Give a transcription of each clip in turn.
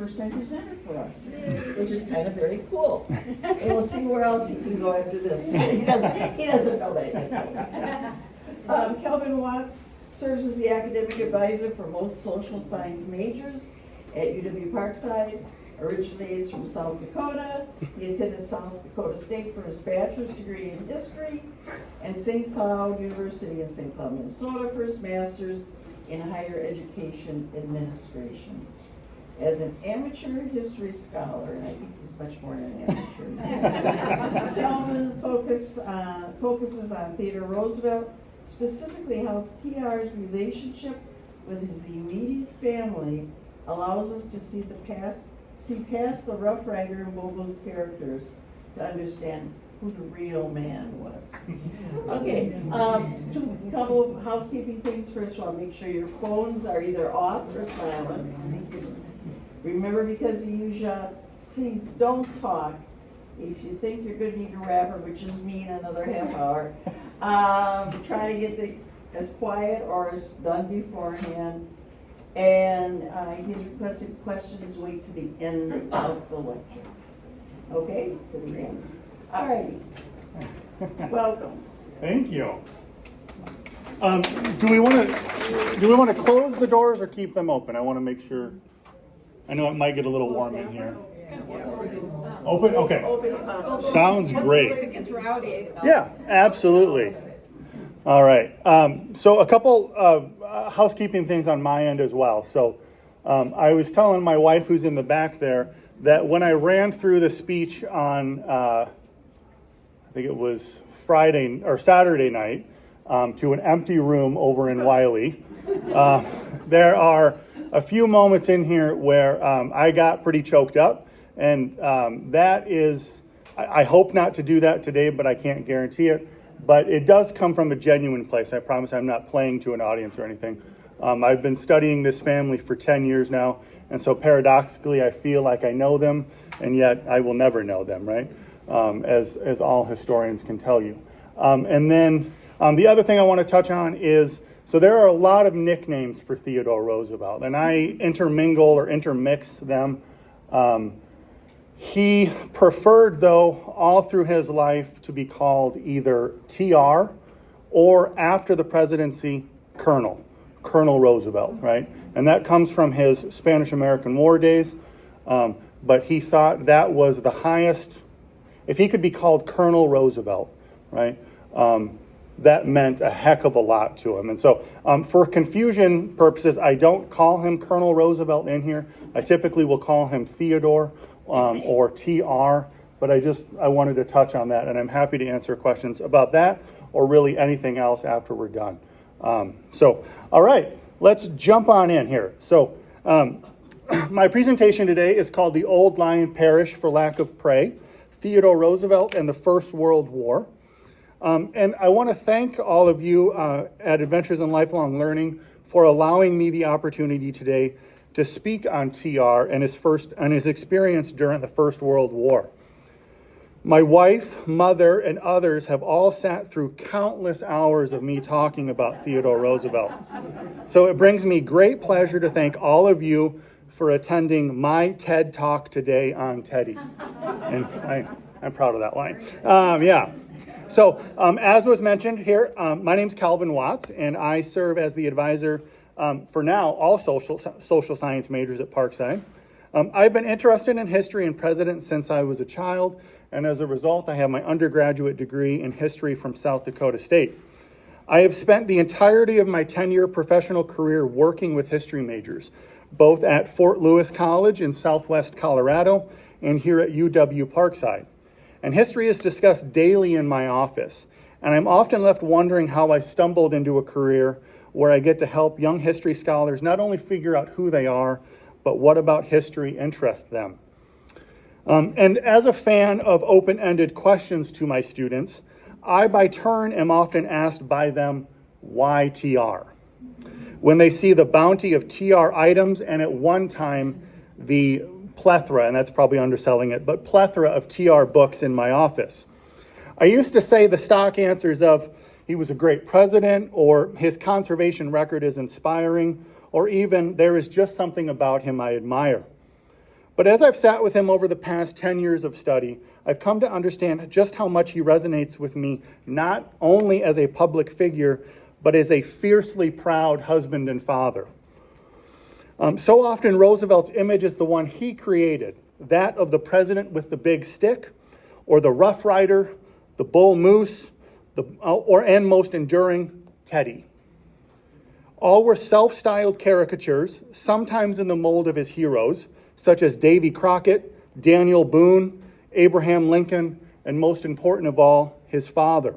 first-time presenter for us, which is kind of very cool. And we'll see where else he can go after this. He doesn't know that yet. Calvin Watts serves as the academic advisor for most social science majors at UW Parkside. Originally is from South Dakota. He attended South Dakota State for his bachelor's degree in history and St. Cloud University in St. Cloud, Minnesota for his master's in higher education administration. As an amateur history scholar, and I think he's much more than an amateur, Calvin focuses on Theodore Roosevelt, specifically how TR's relationship with his immediate family allows us to see past the Rough Rider and Bobo's characters to understand who the real man was. Okay, two couple of housekeeping things. First of all, make sure your phones are either off or silent. Remember, because of Uja, please don't talk. If you think you're going to need a rapper, which is me in another half hour, try to get as quiet or as done beforehand. And his requested questions wait to the end of the lecture. Okay, to the end. All righty. Welcome. Thank you. Do we want to close the doors or keep them open? I want to make sure. I know it might get a little warm in here. Open? Okay. Sounds great. If it gets rowdy. Yeah, absolutely. All right. So a couple of housekeeping things on my end as well. So I was telling my wife, who's in the back there, that when I ran through the speech on, I think it was Friday or Saturday night, to an empty room over in Wiley, there are a few moments in here where I got pretty choked up, and that is, I hope not to do that today, but I can't guarantee it. But it does come from a genuine place. I promise I'm not playing to an audience or anything. I've been studying this family for 10 years now, and so paradoxically I feel like I know them, and yet I will never know them, right? As all historians can tell you. And then the other thing I want to touch on is, so there are a lot of nicknames for Theodore Roosevelt, and I intermingle or intermix them. He preferred, though, all through his life to be called either TR or, after the presidency, Colonel Roosevelt, right? And that comes from his Spanish-American War days, but he thought that was the highest, if he could be called Colonel Roosevelt, right? That meant a heck of a lot to him. And so for confusion purposes, I don't call him Colonel Roosevelt in here. I typically will call him Theodore or TR, but I wanted to touch on that, and I'm happy to answer questions about that or really anything else after we're done. All right, let's jump on in here. So my presentation today is called The Old Lion Perished for Lack of Prey, Theodore Roosevelt and the First World War. And I want to thank all of you at Adventures in Lifelong Learning for allowing me the opportunity today to speak on TR and his experience during the First World War. My wife, mother, and others have all sat through countless hours of me talking about Theodore Roosevelt. So it brings me great pleasure to thank all of you for attending my TED Talk today on Teddy. And I'm proud of that line. Yeah. So as was mentioned here, my name's Calvin Watts, and I serve as the advisor for now all social science majors at Parkside. I've been interested in history and presidents since I was a child, and as a result, I have my undergraduate degree in history from South Dakota State. I have spent the entirety of my 10-year professional career working with history majors, both at Fort Lewis College in Southwest Colorado and here at UW Parkside. And history is discussed daily in my office, and I'm often left wondering how I stumbled into a career where I get to help young history scholars not only figure out who they are, but what about history interests them. And as a fan of open-ended questions to my students, I, by turn, am often asked by them, why TR? When they see the bounty of TR items and at one time the plethora, and that's probably underselling it, but plethora of TR books in my office. I used to say the stock answers of, he was a great president, or his conservation record is inspiring, or even there is just something about him I admire. But as I've sat with him over the past 10 years of study, I've come to understand just how much he resonates with me, not only as a public figure, but as a fiercely proud husband and father. So often Roosevelt's image is the one he created, that of the president with the big stick, or the Rough Rider, the bull moose, and most enduring, Teddy. All were self-styled caricatures, sometimes in the mold of his heroes, such as Davy Crockett, Daniel Boone, Abraham Lincoln, and most important of all, his father.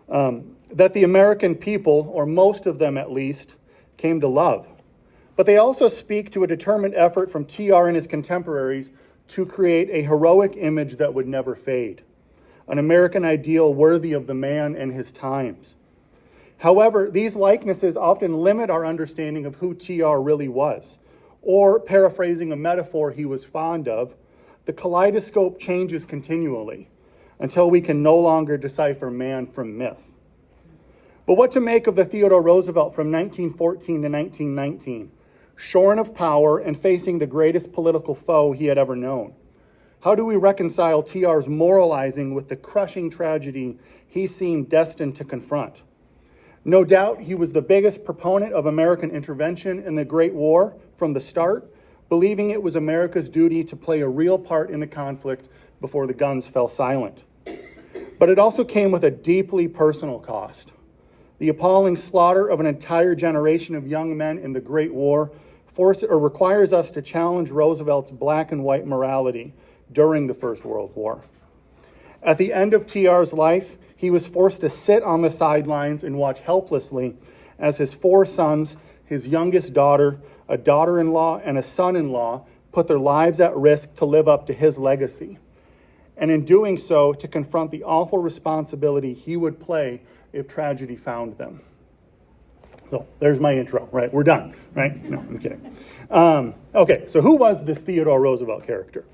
That the American people, or most of them at least, came to love. But they also speak to a determined effort from TR and his contemporaries to create a heroic image that would never fade, an American ideal worthy of the man and his times. However, these likenesses often limit our understanding of who TR really was, or, paraphrasing a metaphor he was fond of, the kaleidoscope changes continually until we can no longer decipher man from myth. But what to make of the Theodore Roosevelt from 1914 to 1919, shorn of power and facing the greatest political foe he had ever known? How do we reconcile TR's moralizing with the crushing tragedy he seemed destined to confront? No doubt he was the biggest proponent of American intervention in the Great War from the start, believing it was America's duty to play a real part in the conflict before the guns fell silent. But it also came with a deeply personal cost. The appalling slaughter of an entire generation of young men in the Great War requires us to challenge Roosevelt's black and white morality during the First World War. At the end of TR's life, he was forced to sit on the sidelines and watch helplessly as his 4 sons, his youngest daughter, a daughter-in-law, and a son-in-law put their lives at risk to live up to his legacy, and in doing so, to confront the awful responsibility he would play if tragedy found them. So there's my intro, right? We're done, right? No, I'm kidding. Okay, so who was this Theodore Roosevelt character?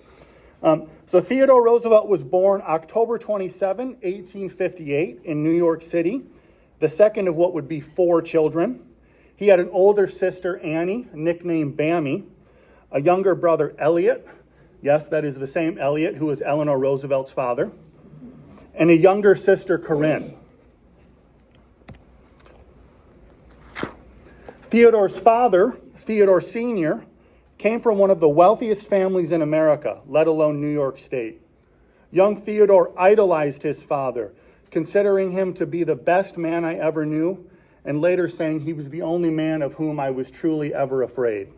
So Theodore Roosevelt was born October 27, 1858 in New York City, the second of what would be 4 children. He had an older sister, Annie, nicknamed Bammy, a younger brother, Elliot. Yes, that is the same Elliot who was Eleanor Roosevelt's father, and a younger sister, Corinne. Theodore's father, Theodore Sr., came from one of the wealthiest families in America, let alone New York State. Young Theodore idolized his father, considering him to be the best man I ever knew, and later saying he was the only man of whom I was truly ever afraid.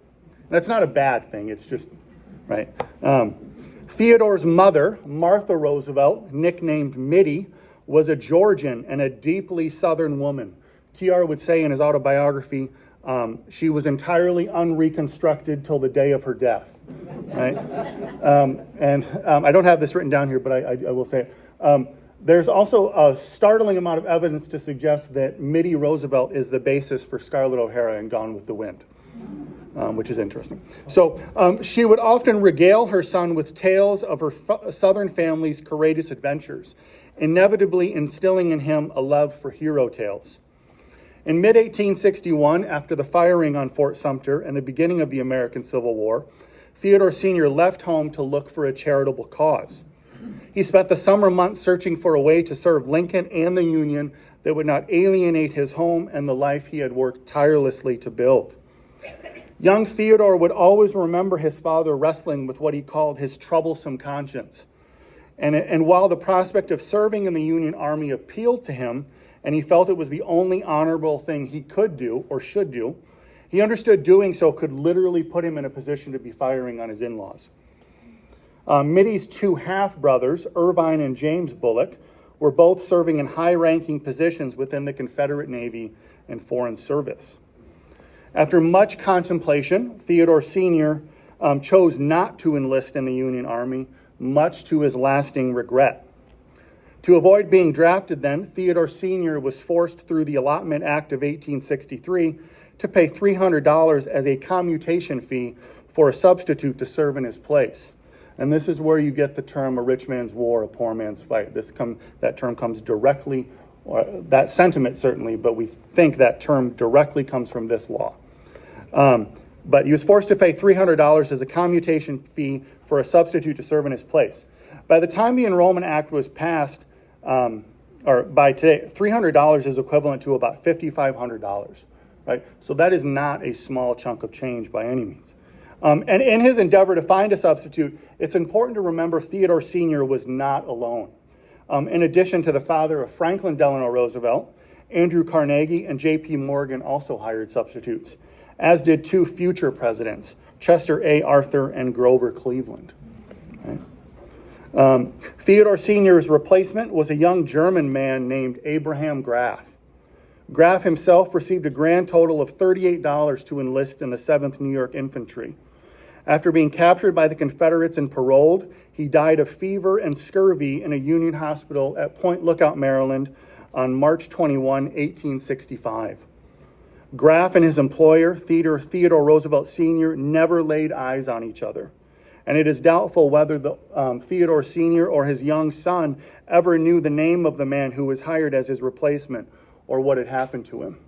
That's not a bad thing, it's just, right? Theodore's mother, Martha Roosevelt, nicknamed Mitty, was a Georgian and a deeply Southern woman. TR would say in his autobiography, she was entirely unreconstructed till the day of her death, right? I don't have this written down here, but I will say it. There's also a startling amount of evidence to suggest that Mitty Roosevelt is the basis for Scarlett O'Hara in Gone with the Wind, which is interesting. So she would often regale her son with tales of her Southern family's courageous adventures, inevitably instilling in him a love for hero tales. In mid-1861, after the firing on Fort Sumter and the beginning of the American Civil War, Theodore Sr. left home to look for a charitable cause. He spent the summer months searching for a way to serve Lincoln and the Union that would not alienate his home and the life he had worked tirelessly to build. Young Theodore would always remember his father wrestling with what he called his troublesome conscience. And while the prospect of serving in the Union Army appealed to him, and he felt it was the only honorable thing he could do or should do, he understood doing so could literally put him in a position to be firing on his in-laws. Mitty's 2 half-brothers, Irvine and James Bullock, were both serving in high-ranking positions within the Confederate Navy and Foreign Service. After much contemplation, Theodore Sr. Chose not to enlist in the Union Army, much to his lasting regret. To avoid being drafted then, Theodore Sr. was forced through the Allotment Act of 1863 to pay $300 as a commutation fee for a substitute to serve in his place. And this is where you get the term, a rich man's war, a poor man's fight. That term comes directly, or that sentiment certainly, but we think that term directly comes from this law. But he was forced to pay $300 as a commutation fee for a substitute to serve in his place. By the time the Enrollment Act was passed, or by today, $300 is equivalent to about $5,500, right? So that is not a small chunk of change by any means. And in his endeavor to find a substitute, it's important to remember Theodore Sr. was not alone. In addition to the father of Franklin Delano Roosevelt, Andrew Carnegie and J.P. Morgan also hired substitutes, as did two future presidents, Chester A. Arthur and Grover Cleveland. Okay. Theodore Sr.'s replacement was a young German man named Abraham Graf. Graf himself received a grand total of $38 to enlist in the 7th New York Infantry. After being captured by the Confederates and paroled, he died of fever and scurvy in a Union hospital at Point Lookout, Maryland on March 21, 1865. Graf and his employer, Theodore Roosevelt Sr., never laid eyes on each other. And it is doubtful whether Theodore Sr. or his young son ever knew the name of the man who was hired as his replacement or what had happened to him.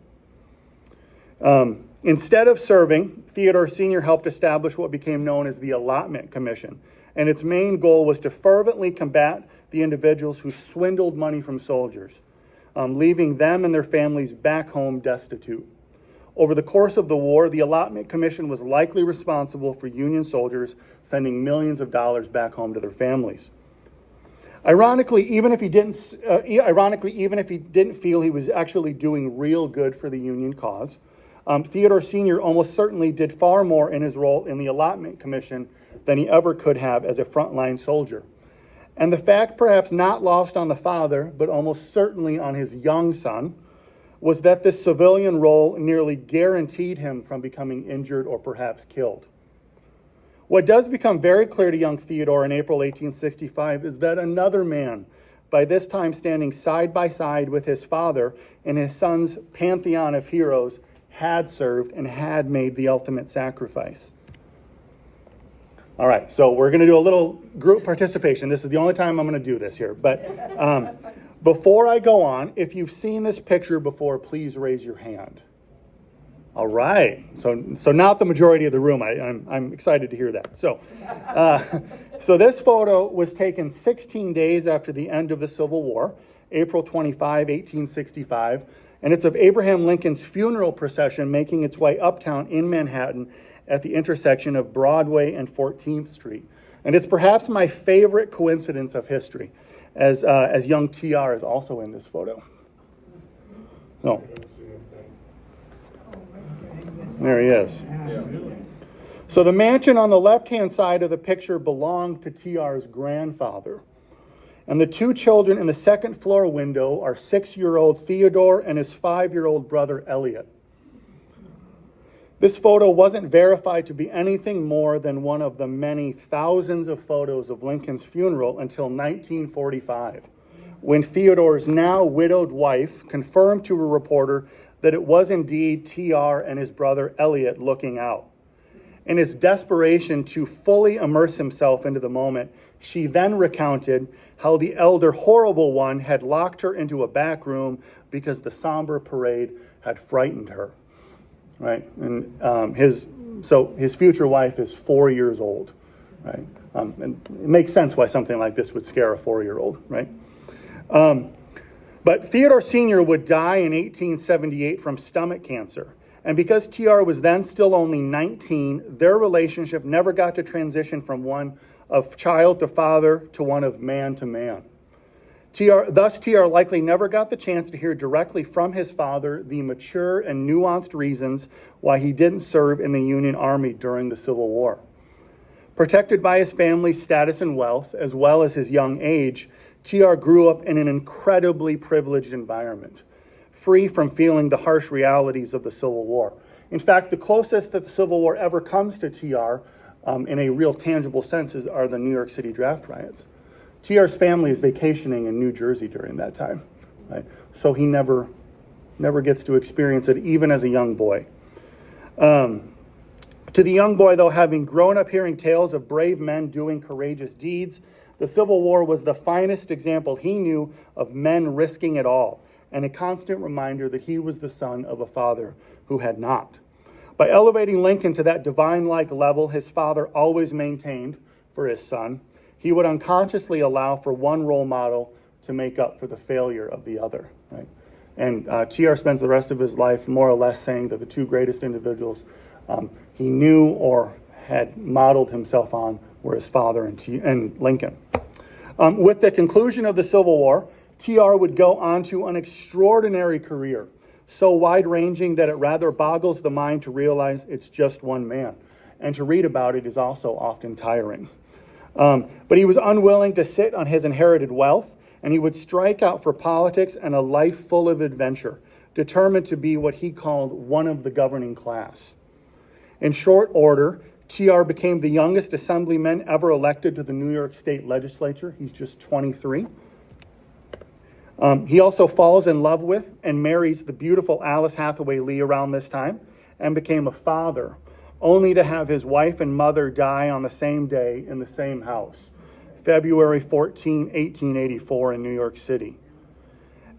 Instead of serving, Theodore Sr. helped establish what became known as the Allotment Commission. And its main goal was to fervently combat the individuals who swindled money from soldiers, leaving them and their families back home destitute. Over the course of the war, the Allotment Commission was likely responsible for Union soldiers sending millions of dollars back home to their families. Ironically, even if he didn't feel he was actually doing real good for the Union cause, Theodore Sr. almost certainly did far more in his role in the Allotment Commission than he ever could have as a frontline soldier. And the fact, perhaps not lost on the father, but almost certainly on his young son, was that this civilian role nearly guaranteed him from becoming injured or perhaps killed. What does become very clear to young Theodore in April 1865 is that another man, by this time standing side by side with his father in his son's pantheon of heroes, had served and had made the ultimate sacrifice. All right, so we're going to do a little group participation. This is the only time I'm going to do this here. But before I go on, if you've seen this picture before, please raise your hand. All right, so not the majority of the room. I'm excited to hear that. So this photo was taken 16 days after the end of the Civil War, April 25, 1865, and it's of Abraham Lincoln's funeral procession making its way uptown in Manhattan at the intersection of Broadway and 14th Street. And it's perhaps my favorite coincidence of history, as young TR is also in this photo. So, there he is. So the mansion on the left-hand side of the picture belonged to TR's grandfather. And the two children in the second floor window are 6-year-old Theodore and his 5-year-old brother Elliot. This photo wasn't verified to be anything more than one of the many thousands of photos of Lincoln's funeral until 1945, when Theodore's now widowed wife confirmed to a reporter that it was indeed TR and his brother Elliot looking out. In his desperation to fully immerse himself into the moment, she then recounted how the elder horrible one had locked her into a back room because the somber parade had frightened her. Right, and his future wife is 4 years old, right? And it makes sense why something like this would scare a 4-year-old, right? But Theodore Sr. would die in 1878 from stomach cancer. And because TR was then still only 19, their relationship never got to transition from one of child to father to one of man to man. Thus, TR likely never got the chance to hear directly from his father the mature and nuanced reasons why he didn't serve in the Union Army during the Civil War. Protected by his family's status and wealth, as well as his young age, TR grew up in an incredibly privileged environment, free from feeling the harsh realities of the Civil War. In fact, the closest that the Civil War ever comes to TR in a real tangible sense are the New York City draft riots. TR's family is vacationing in New Jersey during that time, right? So he never gets to experience it, even as a young boy. To the young boy, though, having grown up hearing tales of brave men doing courageous deeds, the Civil War was the finest example he knew of men risking it all, and a constant reminder that he was the son of a father who had not. By elevating Lincoln to that divine-like level his father always maintained for his son, he would unconsciously allow for one role model to make up for the failure of the other, right? And TR spends the rest of his life more or less saying that the two greatest individuals he knew or had modeled himself on were his father and Lincoln. With the conclusion of the Civil War, TR would go on to an extraordinary career, so wide-ranging that it rather boggles the mind to realize it's just one man. And to read about it is also often tiring. But he was unwilling to sit on his inherited wealth, and he would strike out for politics and a life full of adventure, determined to be what he called one of the governing class. In short order, TR became the youngest assemblyman ever elected to the New York State Legislature. He's just 23. He also falls in love with and marries the beautiful Alice Hathaway Lee around this time and became a father, only to have his wife and mother die on the same day in the same house, February 14, 1884 in New York City.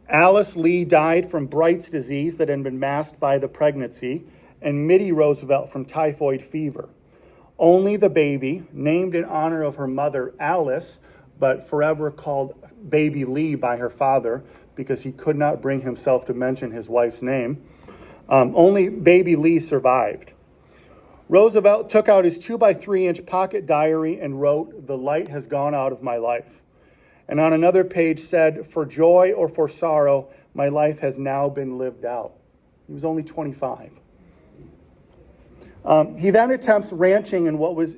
Alice Lee died from Bright's disease that had been masked by the pregnancy, and Mittie Roosevelt from typhoid fever. Only the baby, named in honor of her mother, Alice, but forever called Baby Lee by her father because he could not bring himself to mention his wife's name, only Baby Lee survived. Roosevelt took out his 2x3-inch pocket diary and wrote, "The light has gone out of my life." And on another page said, "For joy or for sorrow, my life has now been lived out." He was only 25. He then attempts ranching in what was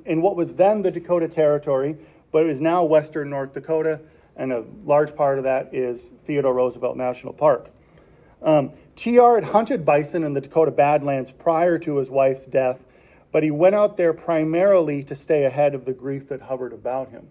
then the Dakota Territory, but it is now western North Dakota, and a large part of that is Theodore Roosevelt National Park. TR had hunted bison in the Dakota Badlands prior to his wife's death, but he went out there primarily to stay ahead of the grief that hovered about him.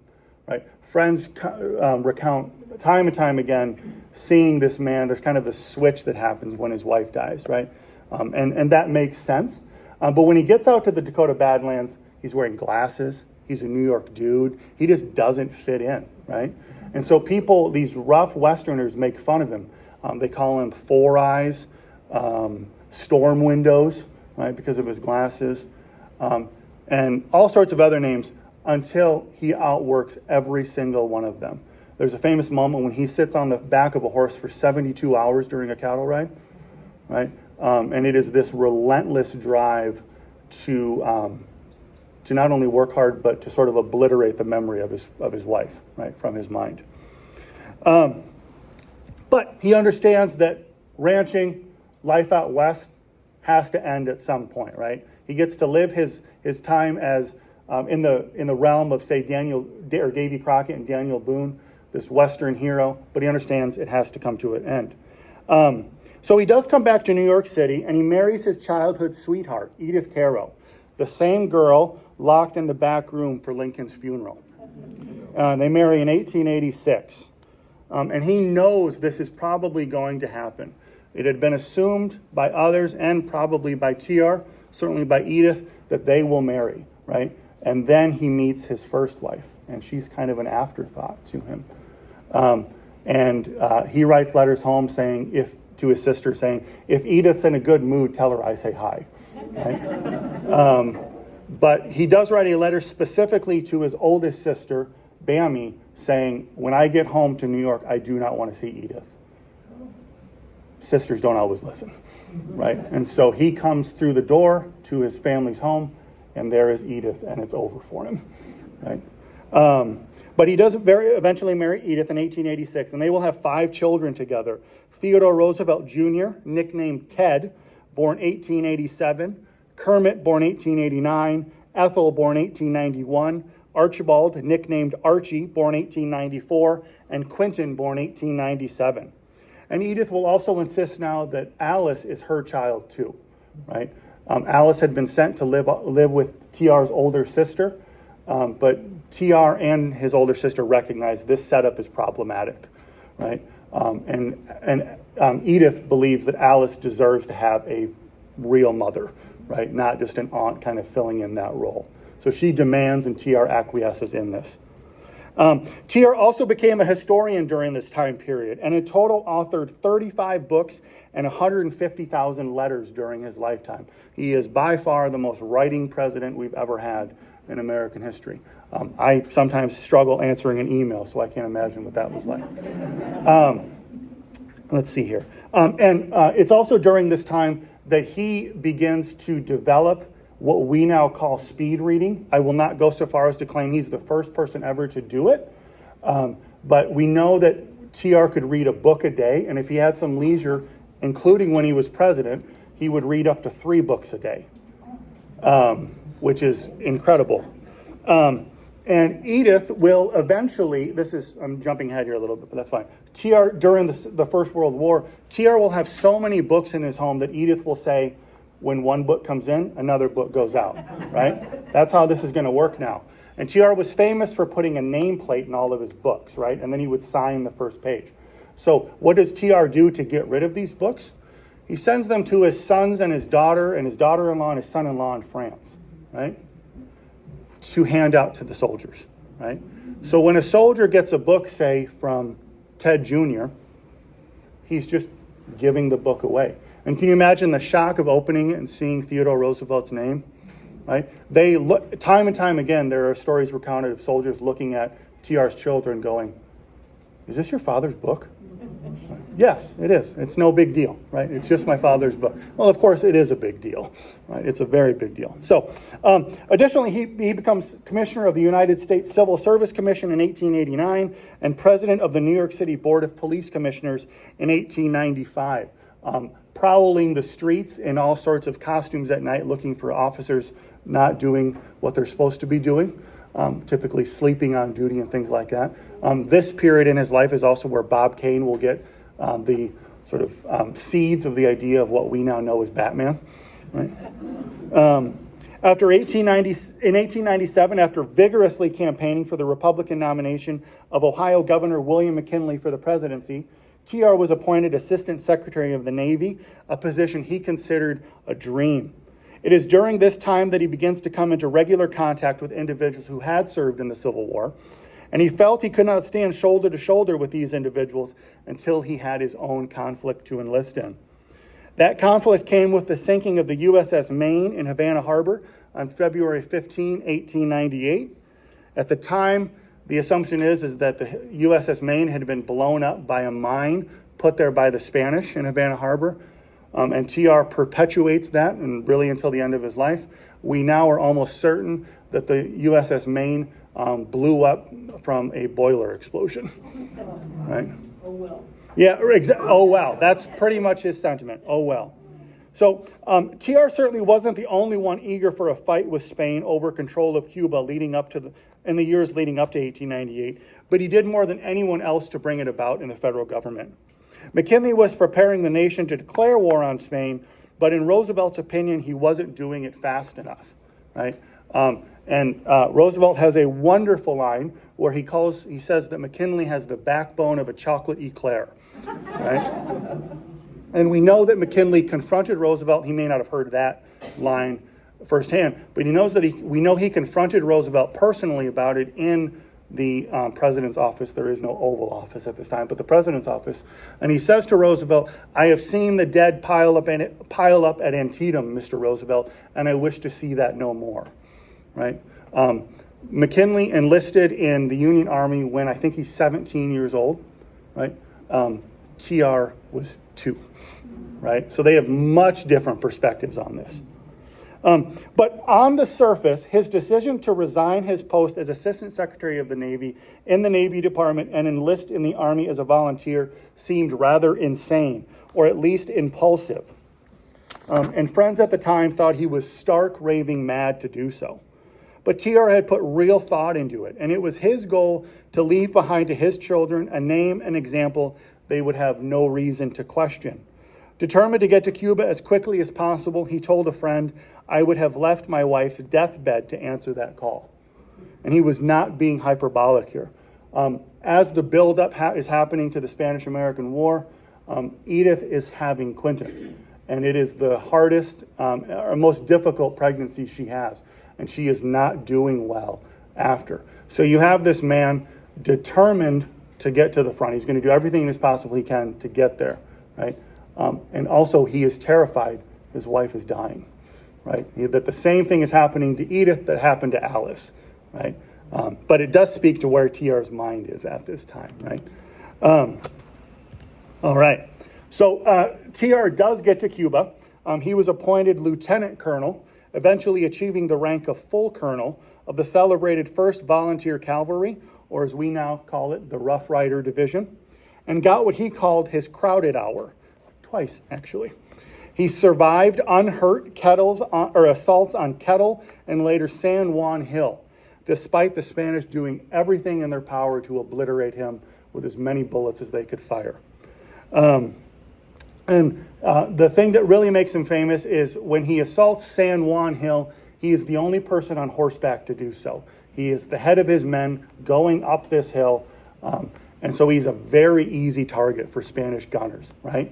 Right? Friends recount time and time again seeing this man. There's kind of a switch that happens when his wife dies, right? And that makes sense. But when he gets out to the Dakota Badlands, he's wearing glasses. He's a New York dude. He just doesn't fit in, right? And so people, these rough Westerners, make fun of him. They call him Four Eyes, Storm Windows, right, because of his glasses, and all sorts of other names until he outworks every single one of them. There's a famous moment when he sits on the back of a horse for 72 hours during a cattle ride, right? And it is this relentless drive to not only work hard, but to sort of obliterate the memory of his wife, right, from his mind. But he understands that ranching, life out west, has to end at some point, right? He gets to live his time as in the realm of, say, Davy Crockett and Daniel Boone, this Western hero, but he understands it has to come to an end. So he does come back to New York City, and he marries his childhood sweetheart, Edith Caro, the same girl locked in the back room for Lincoln's funeral. They marry in 1886. And he knows this is probably going to happen. It had been assumed by others and probably by TR, certainly by Edith, that they will marry, right? And then he meets his first wife, and she's kind of an afterthought to him. And he writes letters home to his sister saying, "If Edith's in a good mood, tell her I say hi." Right? But he does write a letter specifically to his oldest sister, Bammy, saying, "When I get home to New York, I do not want to see Edith." Sisters don't always listen, right? And so he comes through the door to his family's home, and there is Edith, and it's over for him, right? But he does eventually marry Edith in 1886, and they will have 5 children together. Theodore Roosevelt Jr., nicknamed Ted, born 1887, Kermit, born 1889, Ethel, born 1891, Archibald, nicknamed Archie, born 1894, and Quentin, born 1897. And Edith will also insist now that Alice is her child too, right? Alice had been sent to live with TR's older sister, but TR and his older sister recognize this setup is problematic, right? And Edith believes that Alice deserves to have a real mother, right? Not just an aunt kind of filling in that role. So she demands, and TR acquiesces in this. TR also became a historian during this time period, and in total authored 35 books and 150,000 letters during his lifetime. He is by far the most writing president we've ever had in American history. I sometimes struggle answering an email, so I can't imagine what that was like. Let's see here. It's also during this time that he begins to develop what we now call speed reading. I will not go so far as to claim he's the first person ever to do it, but we know that TR could read a book a day, and if he had some leisure, including when he was president, he would read up to 3 books a day, which is incredible. And Edith will eventually, I'm jumping ahead here a little bit, but that's fine. TR, during the First World War, TR will have so many books in his home that Edith will say, when one book comes in, another book goes out, right? That's how this is going to work now. And TR was famous for putting a nameplate in all of his books, right? And then he would sign the first page. So what does TR do to get rid of these books? He sends them to his sons and his daughter-in-law and his son-in-law in France, right? To hand out to the soldiers, right? So when a soldier gets a book, say, from Ted Jr., he's just giving the book away. And can you imagine the shock of opening it and seeing Theodore Roosevelt's name, right? They look, time and time again, there are stories recounted of soldiers looking at TR's children going, is this your father's book? Yes, it is. It's no big deal, right? It's just my father's book. Well, of course, it is a big deal, right? It's a very big deal. So, additionally, he becomes commissioner of the United States Civil Service Commission in 1889 and president of the New York City Board of Police Commissioners in 1895, prowling the streets in all sorts of costumes at night, looking for officers not doing what they're supposed to be doing. Typically sleeping on duty and things like that. This period in his life is also where Bob Kane will get the sort of seeds of the idea of what we now know as Batman. Right? In 1897, after vigorously campaigning for the Republican nomination of Ohio Governor William McKinley for the presidency, TR was appointed Assistant Secretary of the Navy, a position he considered a dream. It is during this time that he begins to come into regular contact with individuals who had served in the Civil War, and he felt he could not stand shoulder to shoulder with these individuals until he had his own conflict to enlist in. That conflict came with the sinking of the USS Maine in Havana Harbor on February 15, 1898. At the time, the assumption is that the USS Maine had been blown up by a mine put there by the Spanish in Havana Harbor. And TR perpetuates that, and really until the end of his life. We now are almost certain that the USS Maine blew up from a boiler explosion. Right? Oh, well. Yeah, oh, well. That's pretty much his sentiment. Oh, well. So TR certainly wasn't the only one eager for a fight with Spain over control of Cuba in the years leading up to 1898, but he did more than anyone else to bring it about in the federal government. McKinley was preparing the nation to declare war on Spain, but in Roosevelt's opinion, he wasn't doing it fast enough, right? Roosevelt has a wonderful line where he says that McKinley has the backbone of a chocolate eclair, right? And we know that McKinley confronted Roosevelt. He may not have heard that line firsthand, but we know he confronted Roosevelt personally about it in the president's office. There is no Oval Office at this time, but the president's office. And he says to Roosevelt, I have seen the dead pile up at Antietam, Mr. Roosevelt, and I wish to see that no more, right? McKinley enlisted in the Union Army when I think he's 17 years old, right? TR was 2, right? So they have much different perspectives on this. But on the surface, his decision to resign his post as Assistant Secretary of the Navy in the Navy Department and enlist in the Army as a volunteer seemed rather insane, or at least impulsive. And friends at the time thought he was stark raving mad to do so. But TR had put real thought into it, and it was his goal to leave behind to his children a name and example they would have no reason to question. Determined to get to Cuba as quickly as possible, he told a friend, I would have left my wife's deathbed to answer that call. And he was not being hyperbolic here. As the buildup is happening to the Spanish-American War, Edith is having Quentin. And it is the hardest or most difficult pregnancy she has. And she is not doing well after. So you have this man determined to get to the front. He's going to do everything as possibly he can to get there, right? And also, he is terrified his wife is dying, right? That the same thing is happening to Edith that happened to Alice, right? But it does speak to where TR's mind is at this time, right? All right. So TR does get to Cuba. He was appointed lieutenant colonel, eventually achieving the rank of full colonel of the celebrated 1st Volunteer Cavalry, or as we now call it, the Rough Rider Division, and got what he called his crowded hour, twice actually. He survived unhurt assaults on Kettle and later San Juan Hill, despite the Spanish doing everything in their power to obliterate him with as many bullets as they could fire. The thing that really makes him famous is when he assaults San Juan Hill, he is the only person on horseback to do so. He is the head of his men going up this hill, and so he's a very easy target for Spanish gunners, right?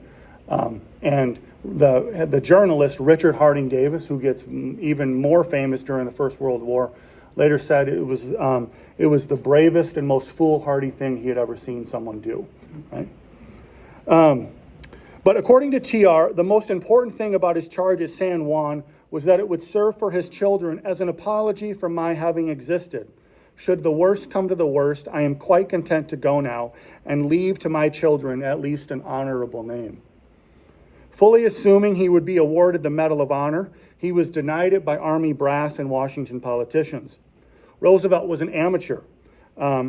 And the journalist Richard Harding Davis, who gets even more famous during the First World War, later said it was the bravest and most foolhardy thing he had ever seen someone do, right? But according to TR, the most important thing about his charge at San Juan was that it would serve for his children as an apology for my having existed. Should the worst come to the worst, I am quite content to go now and leave to my children at least an honorable name. Fully assuming he would be awarded the Medal of Honor, he was denied it by Army brass and Washington politicians. Roosevelt was an amateur.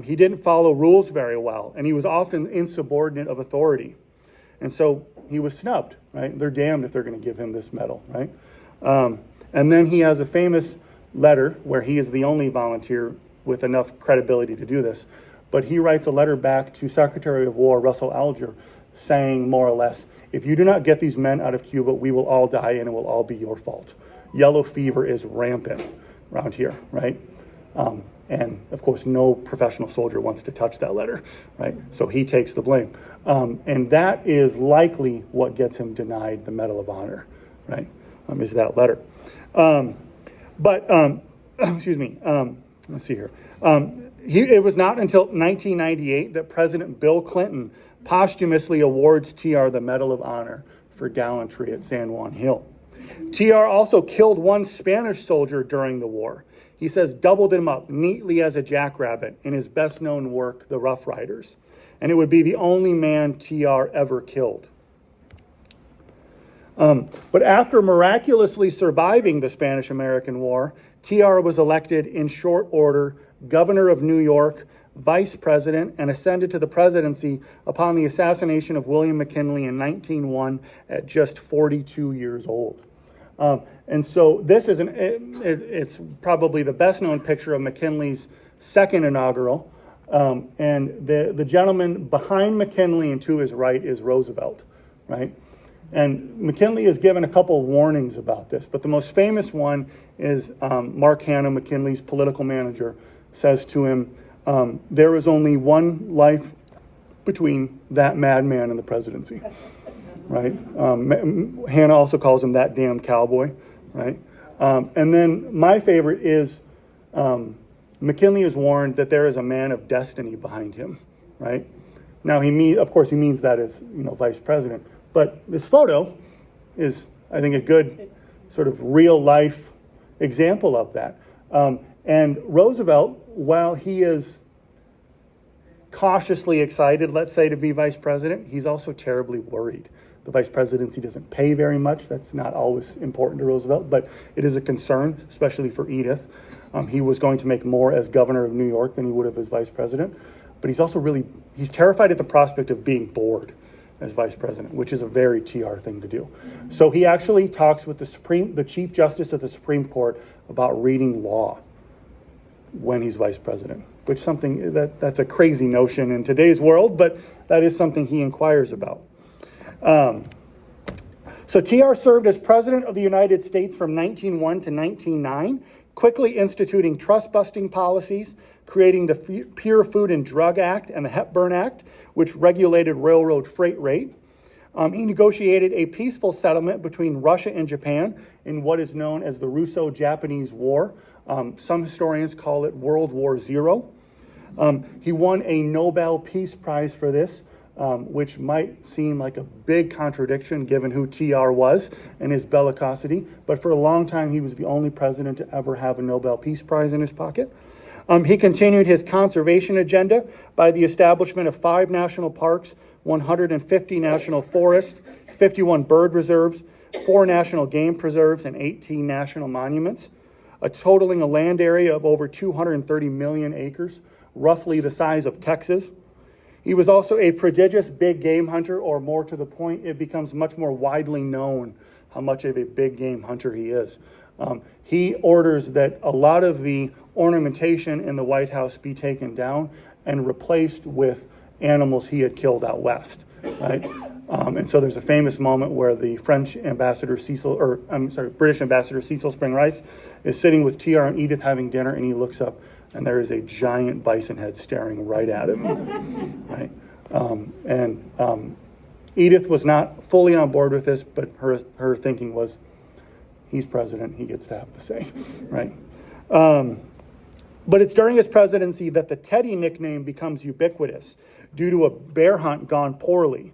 He didn't follow rules very well, and he was often insubordinate of authority. And so he was snubbed, right? They're damned if they're going to give him this medal, right? And then he has a famous letter where he is the only volunteer with enough credibility to do this. But he writes a letter back to Secretary of War Russell Alger saying more or less, if you do not get these men out of Cuba, we will all die and it will all be your fault. Yellow fever is rampant around here, right? And of course, no professional soldier wants to touch that letter, right? So he takes the blame. And that is likely what gets him denied the Medal of Honor, right? Is that letter. Excuse me, let's see here. It was not until 1998 that President Bill Clinton posthumously awards TR the Medal of Honor for gallantry at San Juan Hill. TR also killed one Spanish soldier during the war. He says doubled him up neatly as a jackrabbit in his best-known work, The Rough Riders. And it would be the only man TR ever killed. But after miraculously surviving the Spanish-American War, TR was elected in short order governor of New York, vice president, and ascended to the presidency upon the assassination of William McKinley in 1901 at just 42 years old. And so this is it's probably the best known picture of McKinley's second inaugural. And the gentleman behind McKinley and to his right is Roosevelt, right? And McKinley is given a couple of warnings about this, but the most famous one is Mark Hanna, McKinley's political manager, says to him, there is only one life between that madman and the presidency, right? Hanna also calls him that damn cowboy, right? And then my favorite is McKinley is warned that there is a man of destiny behind him, right? Now, of course, he means that as, vice president. But this photo is, I think, a good sort of real life example of that. And Roosevelt, while he is cautiously excited, let's say, to be vice president, he's also terribly worried. The vice presidency doesn't pay very much. That's not always important to Roosevelt, but it is a concern, especially for Edith. He was going to make more as governor of New York than he would have as vice president. But he's also he's terrified at the prospect of being bored as vice president, which is a very TR thing to do. So he actually talks with the Chief Justice of the Supreme Court about reading law when he's vice president, which something that's a crazy notion in today's world, but that is something he inquires about. So TR served as president of the United States from 1901 to 1909, quickly instituting trust-busting policies, creating the Pure Food and Drug Act and the Hepburn Act, which regulated railroad freight rate. He negotiated a peaceful settlement between Russia and Japan in what is known as the Russo-Japanese War. Some historians call it World War Zero. He won a Nobel Peace Prize for this, which might seem like a big contradiction given who TR was and his bellicosity, but for a long time he was the only president to ever have a Nobel Peace Prize in his pocket. He continued his conservation agenda by the establishment of 5 national parks, 150 national forests, 51 bird reserves, 4 national game preserves, and 18 national monuments, totaling a land area of over 230 million acres, roughly the size of Texas. He was also a prodigious big game hunter, or more to the point, it becomes much more widely known how much of a big game hunter he is. He orders that a lot of the ornamentation in the White House be taken down and replaced with animals he had killed out west, right? And so there's a famous moment where the British ambassador Cecil Spring Rice is sitting with TR and Edith having dinner, and he looks up and there is a giant bison head staring right at him, right? Edith was not fully on board with this, but her thinking was, he's president, he gets to have the say, right? But it's during his presidency that the Teddy nickname becomes ubiquitous due to a bear hunt gone poorly.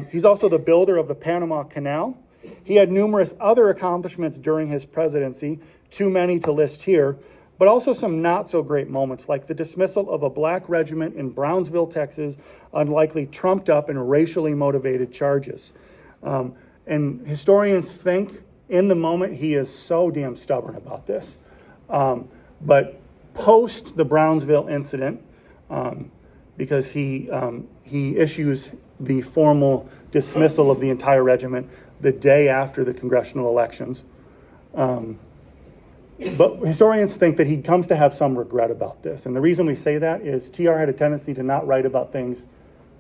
He's also the builder of the Panama Canal. He had numerous other accomplishments during his presidency, too many to list here, but also some not so great moments, like the dismissal of a black regiment in Brownsville, Texas, on likely trumped up and racially motivated charges. And historians think in the moment he is so damn stubborn about this. But post the Brownsville incident, because he issues the formal dismissal of the entire regiment the day after the congressional elections. But historians think that he comes to have some regret about this. And the reason we say that is TR had a tendency to not write about things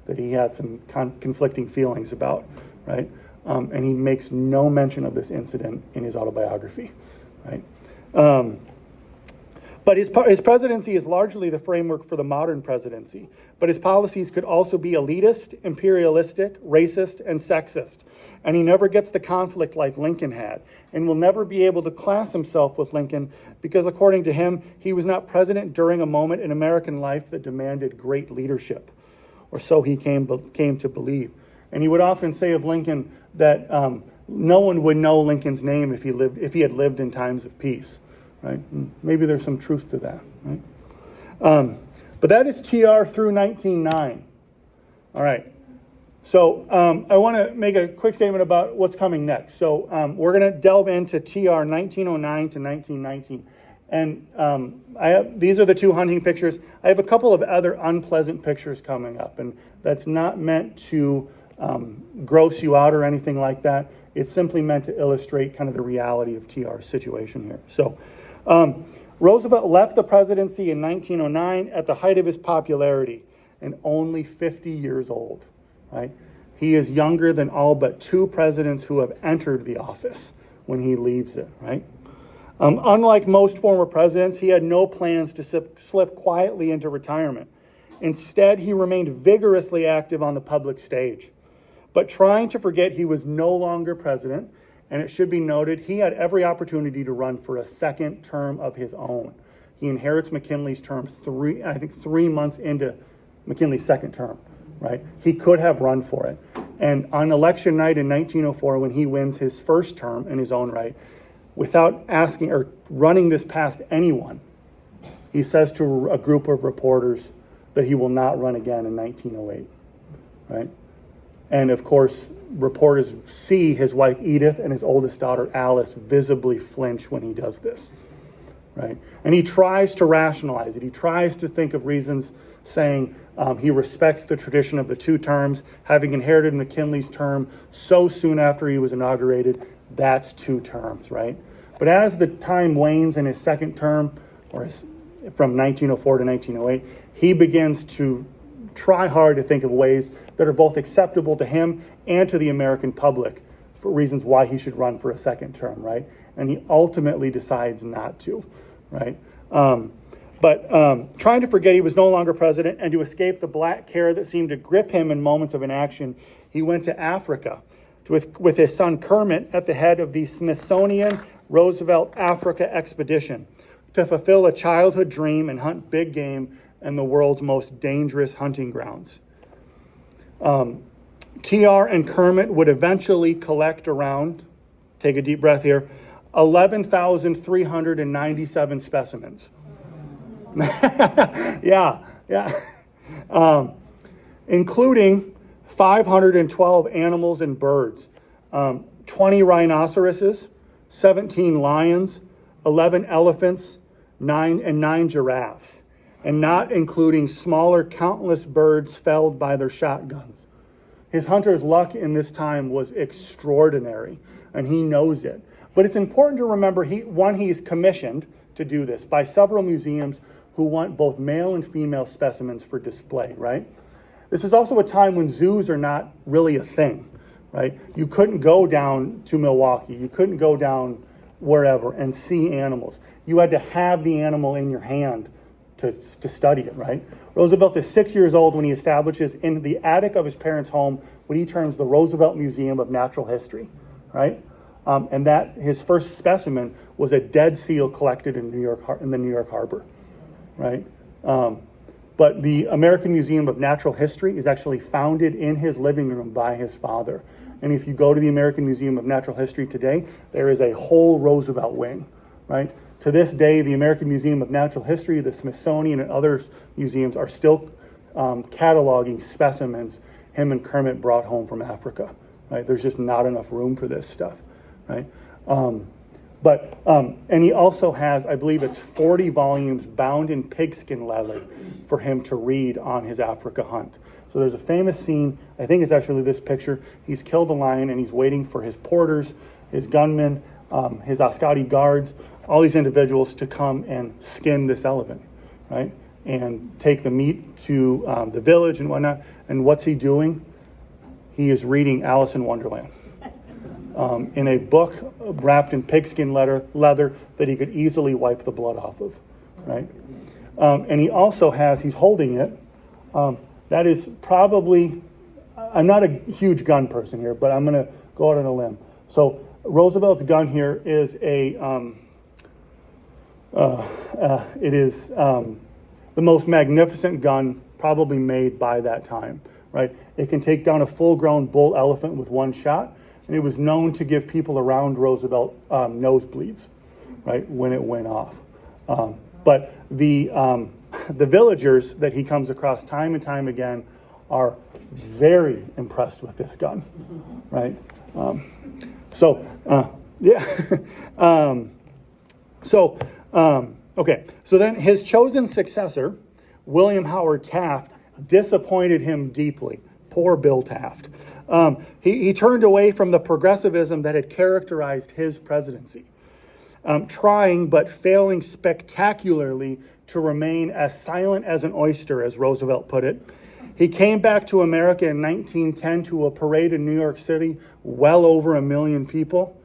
that he had some conflicting feelings about, right? And he makes no mention of this incident in his autobiography, right? But his presidency is largely the framework for the modern presidency. But his policies could also be elitist, imperialistic, racist, and sexist. And he never gets the conflict like Lincoln had, and will never be able to class himself with Lincoln because, according to him, he was not president during a moment in American life that demanded great leadership, or so he came to believe. And he would often say of Lincoln that no one would know Lincoln's name if he had lived in times of peace. Right? Maybe there's some truth to that. Right? But that is TR through 1909. All right. So I want to make a quick statement about what's coming next. So we're going to delve into TR 1909 to 1919. And these are the 2 hunting pictures. I have a couple of other unpleasant pictures coming up, and that's not meant to gross you out or anything like that. It's simply meant to illustrate kind of the reality of TR's situation here. So Roosevelt left the presidency in 1909 at the height of his popularity and only 50 years old, right? He is younger than all but 2 presidents who have entered the office when he leaves it, right? Unlike most former presidents, he had no plans to slip quietly into retirement. Instead, he remained vigorously active on the public stage. But trying to forget he was no longer president, and it should be noted, he had every opportunity to run for a second term of his own. He inherits McKinley's term 3 months into McKinley's second term, right? He could have run for it. And on election night in 1904, when he wins his first term in his own right, without asking or running this past anyone, he says to a group of reporters that he will not run again in 1908, right? And of course, reporters see his wife Edith and his oldest daughter Alice visibly flinch when he does this, right? And he tries to rationalize it. He tries to think of reasons, saying he respects the tradition of the 2 terms, having inherited McKinley's term so soon after he was inaugurated. That's 2 terms, right? But as the time wanes in his second term, from 1904 to 1908, he begins to try hard to think of ways that are both acceptable to him and to the American public for reasons why he should run for a second term, right? And he ultimately decides not to, right? But trying to forget he was no longer president and to escape the black care that seemed to grip him in moments of inaction, he went to Africa with his son Kermit at the head of the Smithsonian Roosevelt Africa expedition to fulfill a childhood dream and hunt big game and the world's most dangerous hunting grounds. TR and Kermit would eventually collect around, take a deep breath here, 11,397 specimens. Yeah. Including 512 animals and birds, 20 rhinoceroses, 17 lions, 11 elephants, 9 giraffes, and not including smaller countless birds felled by their shotguns. His hunter's luck in this time was extraordinary, and he knows it. But it's important to remember, he's commissioned to do this by several museums who want both male and female specimens for display, right? This is also a time when zoos are not really a thing, right? You couldn't go down to Milwaukee. You couldn't go down wherever and see animals. You had to have the animal in your hand to study it, right? Roosevelt is 6 years old when he establishes in the attic of his parents' home what he terms the Roosevelt Museum of Natural History, right? And that his first specimen was a dead seal collected in the New York Harbor, right? But the American Museum of Natural History is actually founded in his living room by his father. And if you go to the American Museum of Natural History today, there is a whole Roosevelt wing, right? To this day, the American Museum of Natural History, the Smithsonian, and other museums are still cataloging specimens him and Kermit brought home from Africa, right? There's just not enough room for this stuff, right? And he also has, I believe it's 40 volumes bound in pigskin leather for him to read on his Africa hunt. So there's a famous scene, I think it's actually this picture. He's killed a lion and he's waiting for his porters, his gunmen, his Ascati guards, all these individuals to come and skin this elephant, right? And take the meat to the village and whatnot. And what's he doing? He is reading Alice in Wonderland in a book wrapped in pigskin leather that he could easily wipe the blood off of, right? And he also has, he's holding it. That is probably, I'm not a huge gun person here, but I'm going to go out on a limb. So Roosevelt's gun here is the most magnificent gun probably made by that time, right? It can take down a full-grown bull elephant with one shot, and it was known to give people around Roosevelt nosebleeds, right, when it went off. But the villagers that he comes across time and time again are very impressed with this gun, right? Okay, so then his chosen successor, William Howard Taft, disappointed him deeply. Poor Bill Taft. He turned away from the progressivism that had characterized his presidency, trying but failing spectacularly to remain as silent as an oyster, as Roosevelt put it. He came back to America in 1910 to a parade in New York City, well over 1 million people.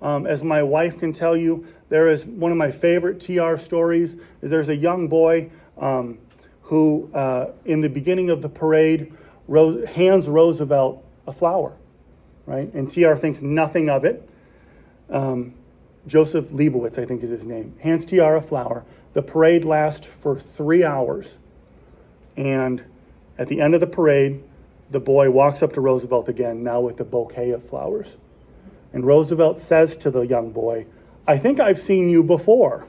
As my wife can tell you, there is one of my favorite TR stories. There's a young boy who, in the beginning of the parade, hands Roosevelt a flower, right? And TR thinks nothing of it. Joseph Leibowitz, I think is his name, hands TR a flower. The parade lasts for 3 hours. And at the end of the parade, the boy walks up to Roosevelt again, now with a bouquet of flowers. And Roosevelt says to the young boy, "I think I've seen you before."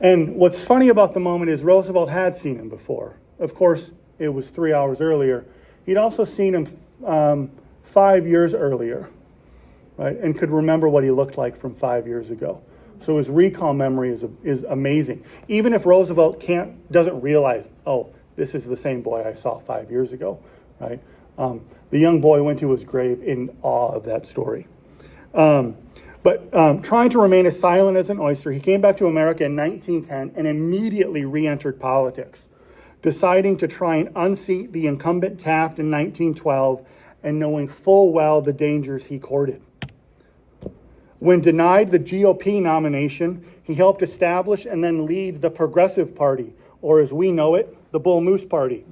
And what's funny about the moment is Roosevelt had seen him before. Of course, it was 3 hours earlier. He'd also seen him 5 years earlier, right? And could remember what he looked like from 5 years ago. So his recall memory is amazing. Even if Roosevelt doesn't realize, oh, this is the same boy I saw 5 years ago, right? The young boy went to his grave in awe of that story. But trying to remain as silent as an oyster, he came back to America in 1910 and immediately re-entered politics, deciding to try and unseat the incumbent Taft in 1912 and knowing full well the dangers he courted. When denied the GOP nomination, he helped establish and then lead the Progressive Party, or as we know it, the Bull Moose Party.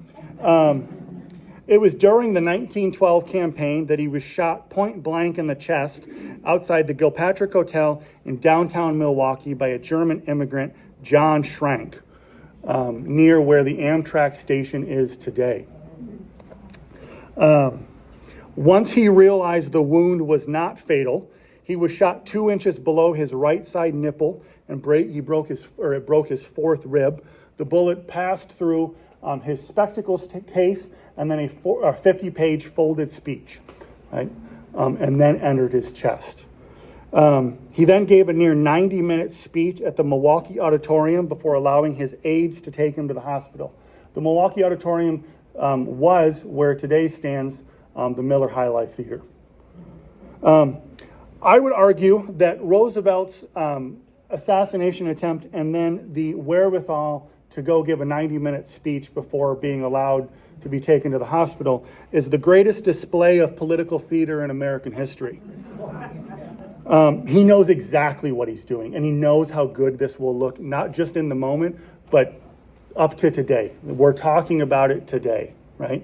It was during the 1912 campaign that he was shot point blank in the chest outside the Gilpatrick Hotel in downtown Milwaukee by a German immigrant, John Schrank. near where the Amtrak station is today. Once he realized the wound was not fatal, he was shot 2 inches below his right side nipple, and it broke his fourth rib. The bullet passed through his spectacles case and then a 50-page folded speech, right? And then entered his chest. He then gave a near 90-minute speech at the Milwaukee Auditorium before allowing his aides to take him to the hospital. The Milwaukee Auditorium was where today stands the Miller High Life Theater. I would argue that Roosevelt's assassination attempt and then the wherewithal to go give a 90-minute speech before being allowed to be taken to the hospital is the greatest display of political theater in American history. He knows exactly what he's doing, and he knows how good this will look, not just in the moment, but up to today. We're talking about it today, right?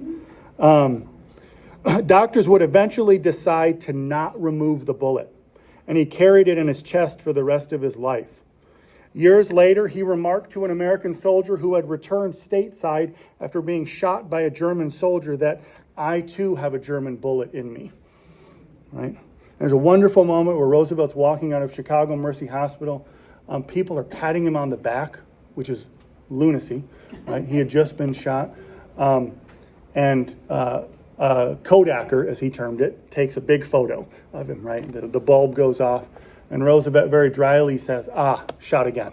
Doctors would eventually decide to not remove the bullet, and he carried it in his chest for the rest of his life. Years later, he remarked to an American soldier who had returned stateside after being shot by a German soldier that, "I too have a German bullet in me," right? There's a wonderful moment where Roosevelt's walking out of Chicago Mercy Hospital. People are patting him on the back, which is lunacy, right? He had just been shot. And Kodaker, as he termed it, takes a big photo of him, right? The bulb goes off, and Roosevelt very dryly says, shot again,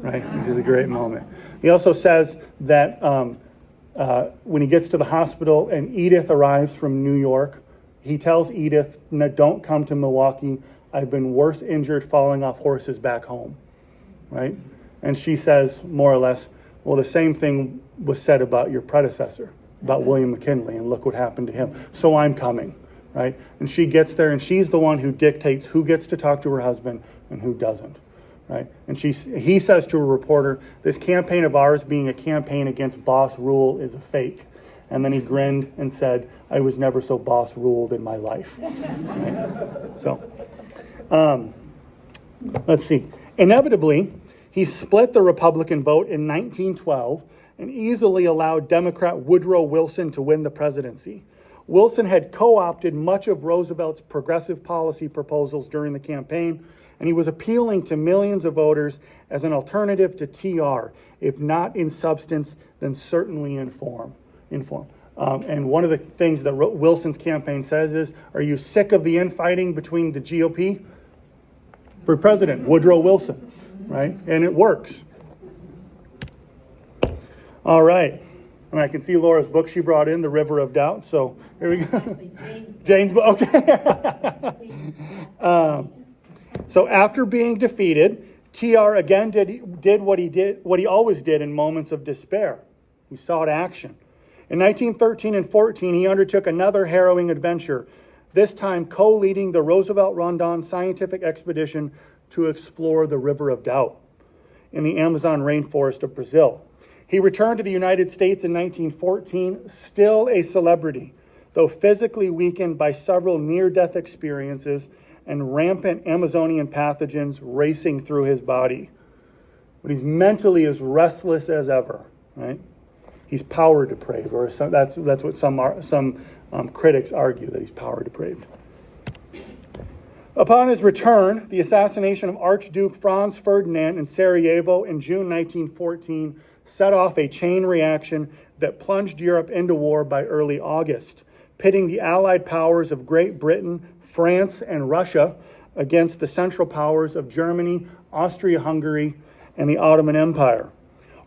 right? Which is a great moment. He also says that when he gets to the hospital and Edith arrives from New York, he tells Edith, "No, don't come to Milwaukee. I've been worse injured falling off horses back home," right? And she says, more or less, well, the same thing was said about your predecessor, about William McKinley, and look what happened to him. So I'm coming, right? And she gets there, and she's the one who dictates who gets to talk to her husband and who doesn't, right? And he says to a reporter, "This campaign of ours being a campaign against boss rule is a fake." And then he grinned and said, "I was never so boss ruled in my life." Right? So, let's see. Inevitably, he split the Republican vote in 1912 and easily allowed Democrat Woodrow Wilson to win the presidency. Wilson had co-opted much of Roosevelt's progressive policy proposals during the campaign, and he was appealing to millions of voters as an alternative to TR, if not in substance, then certainly in form. And one of the things that Wilson's campaign says is, "Are you sick of the infighting between the GOP?" For president, Woodrow Wilson, right? And it works. All right. And I can see Laura's book she brought in, The River of Doubt. So here we go. Actually, Jane's book. Okay. So after being defeated, TR again did what he always did in moments of despair. He sought action. In 1913 and 14, he undertook another harrowing adventure, this time co-leading the Roosevelt-Rondon scientific expedition to explore the River of Doubt in the Amazon rainforest of Brazil. He returned to the United States in 1914, still a celebrity, though physically weakened by several near-death experiences and rampant Amazonian pathogens racing through his body. But he's mentally as restless as ever, right? He's power depraved, or that's what some critics argue, that he's power depraved. Upon his return, the assassination of Archduke Franz Ferdinand in Sarajevo in June 1914 set off a chain reaction that plunged Europe into war by early August, pitting the Allied powers of Great Britain, France, and Russia against the Central Powers of Germany, Austria-Hungary, and the Ottoman Empire.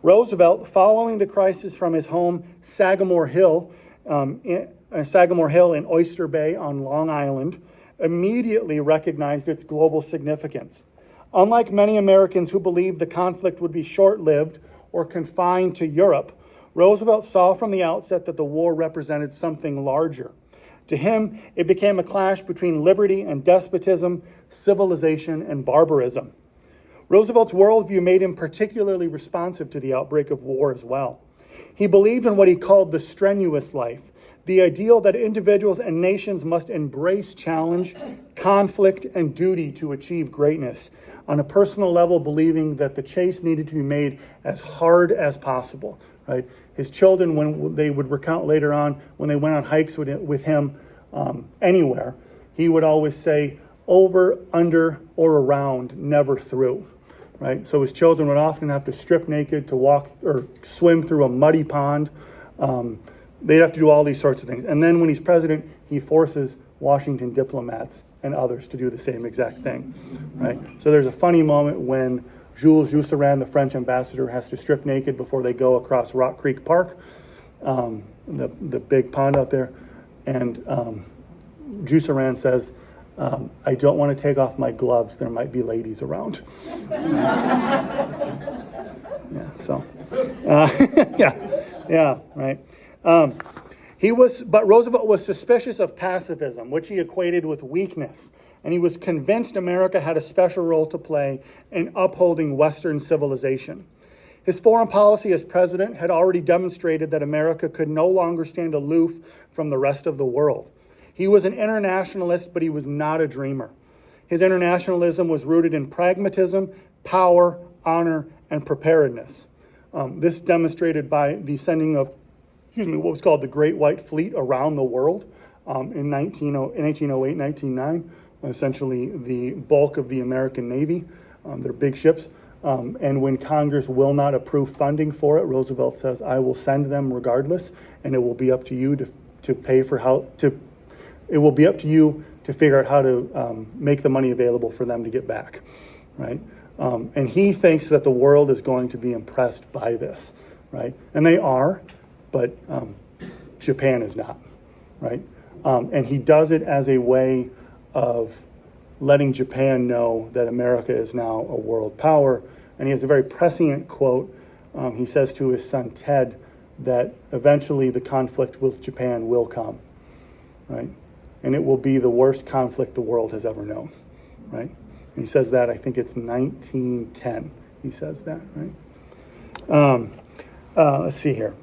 Roosevelt, following the crisis from his home Sagamore Hill in Oyster Bay on Long Island, immediately recognized its global significance. Unlike many Americans who believed the conflict would be short-lived or confined to Europe, Roosevelt saw from the outset that the war represented something larger. To him, it became a clash between liberty and despotism, civilization and barbarism. Roosevelt's worldview made him particularly responsive to the outbreak of war as well. He believed in what he called the strenuous life, the ideal that individuals and nations must embrace challenge, conflict, and duty to achieve greatness. On a personal level, believing that the chase needed to be made as hard as possible, right? His children, when they would recount later on, when they went on hikes with him anywhere, he would always say, over, under, or around, never through, right? So his children would often have to strip naked to walk or swim through a muddy pond. They'd have to do all these sorts of things. And then when he's president, he forces Washington diplomats and others to do the same exact thing, right? So there's a funny moment when Jules Jusserand, the French ambassador, has to strip naked before they go across Rock Creek Park, the big pond out there. And Jusserand says, I don't want to take off my gloves. There might be ladies around. Yeah, so, yeah, right. But Roosevelt was suspicious of pacifism, which he equated with weakness, and he was convinced America had a special role to play in upholding Western civilization. His foreign policy as president had already demonstrated that America could no longer stand aloof from the rest of the world. He was an internationalist, but he was not a dreamer. His internationalism was rooted in pragmatism, power, honor, and preparedness. This demonstrated by the sending of what was called the Great White Fleet around the world in 1808, 1909, essentially the bulk of the American Navy. They're big ships. And when Congress will not approve funding for it, Roosevelt says, I will send them regardless, and it will be up to you to pay for it will be up to you to figure out how to make the money available for them to get back, right? And he thinks that the world is going to be impressed by this, right? And they are, but Japan is not, right? And he does it as a way of letting Japan know that America is now a world power. And he has a very prescient quote. He says to his son Ted that eventually the conflict with Japan will come, right? And it will be the worst conflict the world has ever known, right? And he says that, I think it's 1910, he says that, right? Let's see here.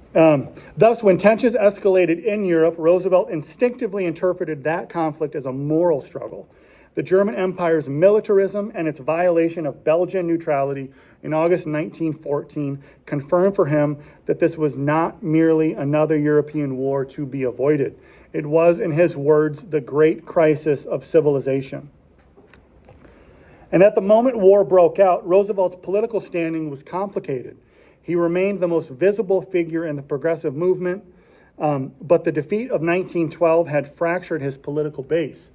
Thus, when tensions escalated in Europe, Roosevelt instinctively interpreted that conflict as a moral struggle. The German Empire's militarism and its violation of Belgian neutrality in August 1914 confirmed for him that this was not merely another European war to be avoided. It was, in his words, the great crisis of civilization. And at the moment war broke out, Roosevelt's political standing was complicated. He remained the most visible figure in the progressive movement, but the defeat of 1912 had fractured his political base.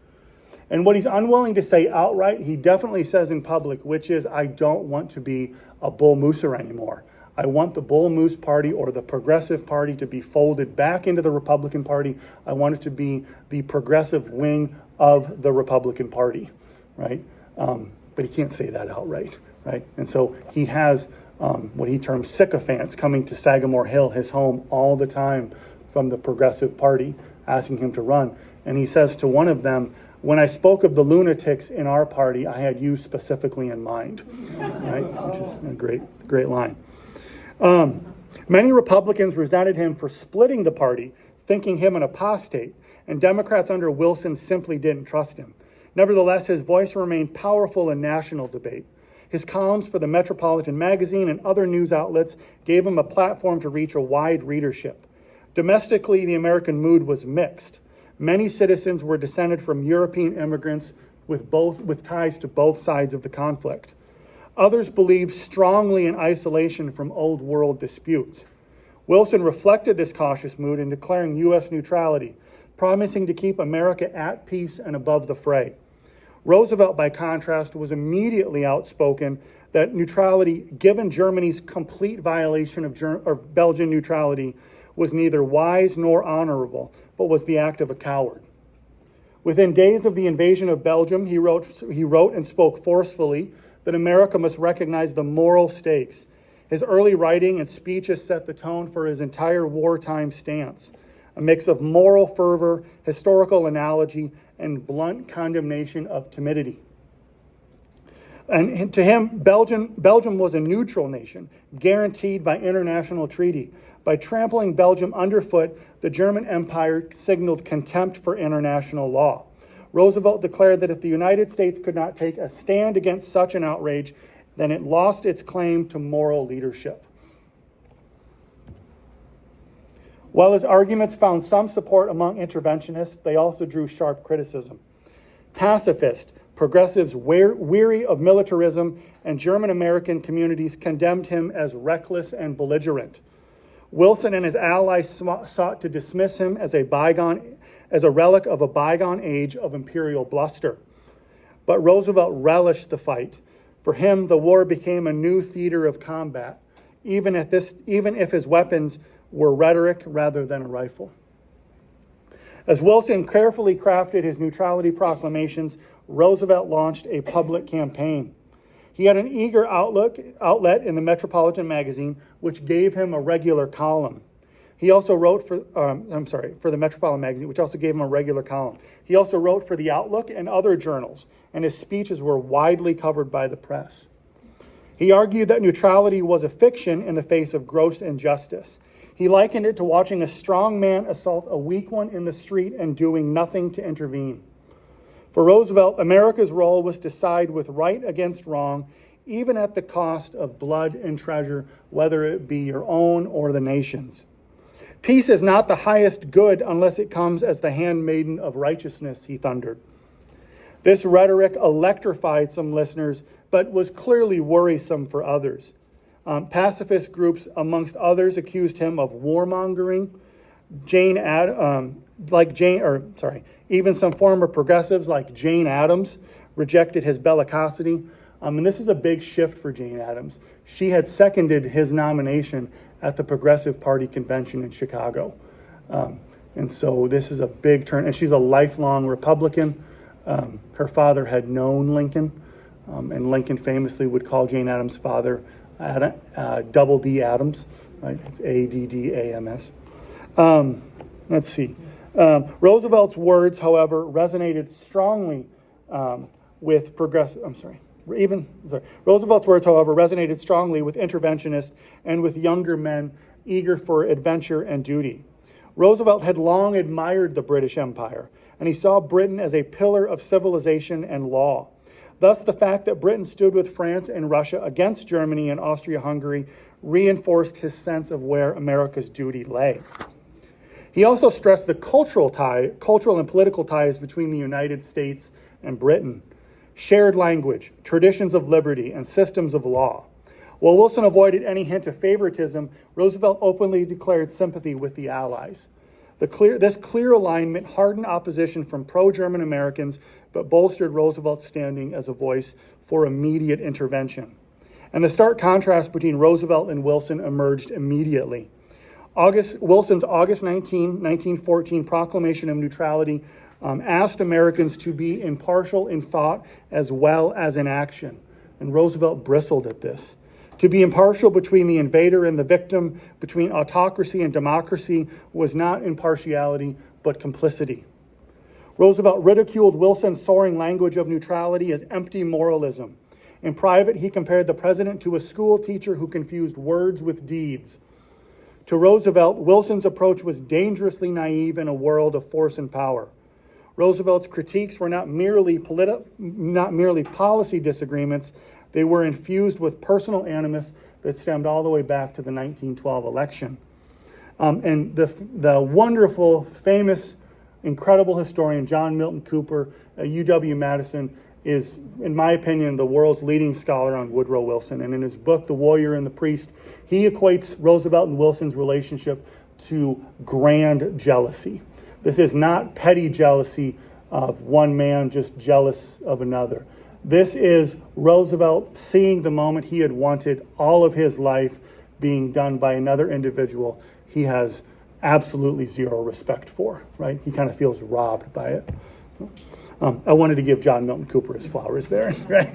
And what he's unwilling to say outright, he definitely says in public, which is, I don't want to be a bull mooser anymore. I want the Bull Moose Party or the Progressive Party to be folded back into the Republican Party. I want it to be the progressive wing of the Republican Party, right? But he can't say that outright, right? And so he has what he terms sycophants coming to Sagamore Hill, his home, all the time from the Progressive Party, asking him to run. And he says to one of them, when I spoke of the lunatics in our party, I had you specifically in mind, right? Which is a great line. Many Republicans resented him for splitting the party, thinking him an apostate, and Democrats under Wilson simply didn't trust him. Nevertheless, his voice remained powerful in national debate. His columns for the Metropolitan Magazine and other news outlets gave him a platform to reach a wide readership. Domestically, the American mood was mixed. Many citizens were descended from European immigrants with ties to both sides of the conflict. Others believed strongly in isolation from old world disputes. Wilson reflected this cautious mood in declaring U.S. neutrality, promising to keep America at peace and above the fray. Roosevelt, by contrast, was immediately outspoken that neutrality, given Germany's complete violation of Belgian neutrality, was neither wise nor honorable, but was the act of a coward. Within days of the invasion of Belgium, he wrote and spoke forcefully that America must recognize the moral stakes. His early writing and speeches set the tone for his entire wartime stance, a mix of moral fervor, historical analogy, and blunt condemnation of timidity. And to him, Belgium was a neutral nation, guaranteed by international treaty. By trampling Belgium underfoot, the German Empire signaled contempt for international law. Roosevelt declared that if the United States could not take a stand against such an outrage, then it lost its claim to moral leadership. While his arguments found some support among interventionists, they also drew sharp criticism. Pacifists, progressives weary of militarism, and German-American communities condemned him as reckless and belligerent. Wilson and his allies sought to dismiss him as a relic of a bygone age of imperial bluster. But Roosevelt relished the fight. For him, the war became a new theater of combat, even if his weapons were rhetoric rather than a rifle. As Wilson carefully crafted his neutrality proclamations, Roosevelt launched a public campaign. He had an eager outlet in the Metropolitan magazine, which gave him a regular column. He also wrote for the Metropolitan magazine, which also gave him a regular column. He also wrote for the Outlook and other journals, and his speeches were widely covered by the press. He argued that neutrality was a fiction in the face of gross injustice. He likened it to watching a strong man assault a weak one in the street and doing nothing to intervene. For Roosevelt, America's role was to side with right against wrong, even at the cost of blood and treasure, whether it be your own or the nation's. Peace is not the highest good unless it comes as the handmaiden of righteousness, he thundered. This rhetoric electrified some listeners, but was clearly worrisome for others. Pacifist groups, amongst others, accused him of warmongering. Even some former progressives like Jane Addams rejected his bellicosity. And this is a big shift for Jane Addams. She had seconded his nomination at the Progressive Party convention in Chicago. And so this is a big turn. And she's a lifelong Republican. Her father had known Lincoln. And Lincoln famously would call Jane Addams' father Double D Adams. Right? It's ADDAMS. Let's see. Roosevelt's words, however, resonated strongly with Roosevelt's words, however, resonated strongly with interventionists and with younger men eager for adventure and duty. Roosevelt had long admired the British Empire, and he saw Britain as a pillar of civilization and law. Thus, the fact that Britain stood with France and Russia against Germany and Austria-Hungary reinforced his sense of where America's duty lay. He also stressed the cultural and political ties between the United States and Britain, shared language, traditions of liberty, and systems of law. While Wilson avoided any hint of favoritism, Roosevelt openly declared sympathy with the Allies. This clear alignment hardened opposition from pro-German Americans, but bolstered Roosevelt's standing as a voice for immediate intervention. And the stark contrast between Roosevelt and Wilson emerged immediately. Wilson's August 19, 1914 proclamation of neutrality asked Americans to be impartial in thought as well as in action. And Roosevelt bristled at this. To be impartial between the invader and the victim, between autocracy and democracy, was not impartiality, but complicity. Roosevelt ridiculed Wilson's soaring language of neutrality as empty moralism. In private, he compared the president to a school teacher who confused words with deeds. To Roosevelt, Wilson's approach was dangerously naive in a world of force and power. Roosevelt's critiques were not merely policy disagreements, they were infused with personal animus that stemmed all the way back to the 1912 election. And the wonderful, famous, incredible historian John Milton Cooper at UW-Madison is, in my opinion, the world's leading scholar on Woodrow Wilson. And in his book, The Warrior and the Priest, he equates Roosevelt and Wilson's relationship to grand jealousy. This is not petty jealousy of one man just jealous of another. This is Roosevelt seeing the moment he had wanted all of his life being done by another individual he has absolutely zero respect for, right? He kind of feels robbed by it. I wanted to give John Milton Cooper his flowers there, right?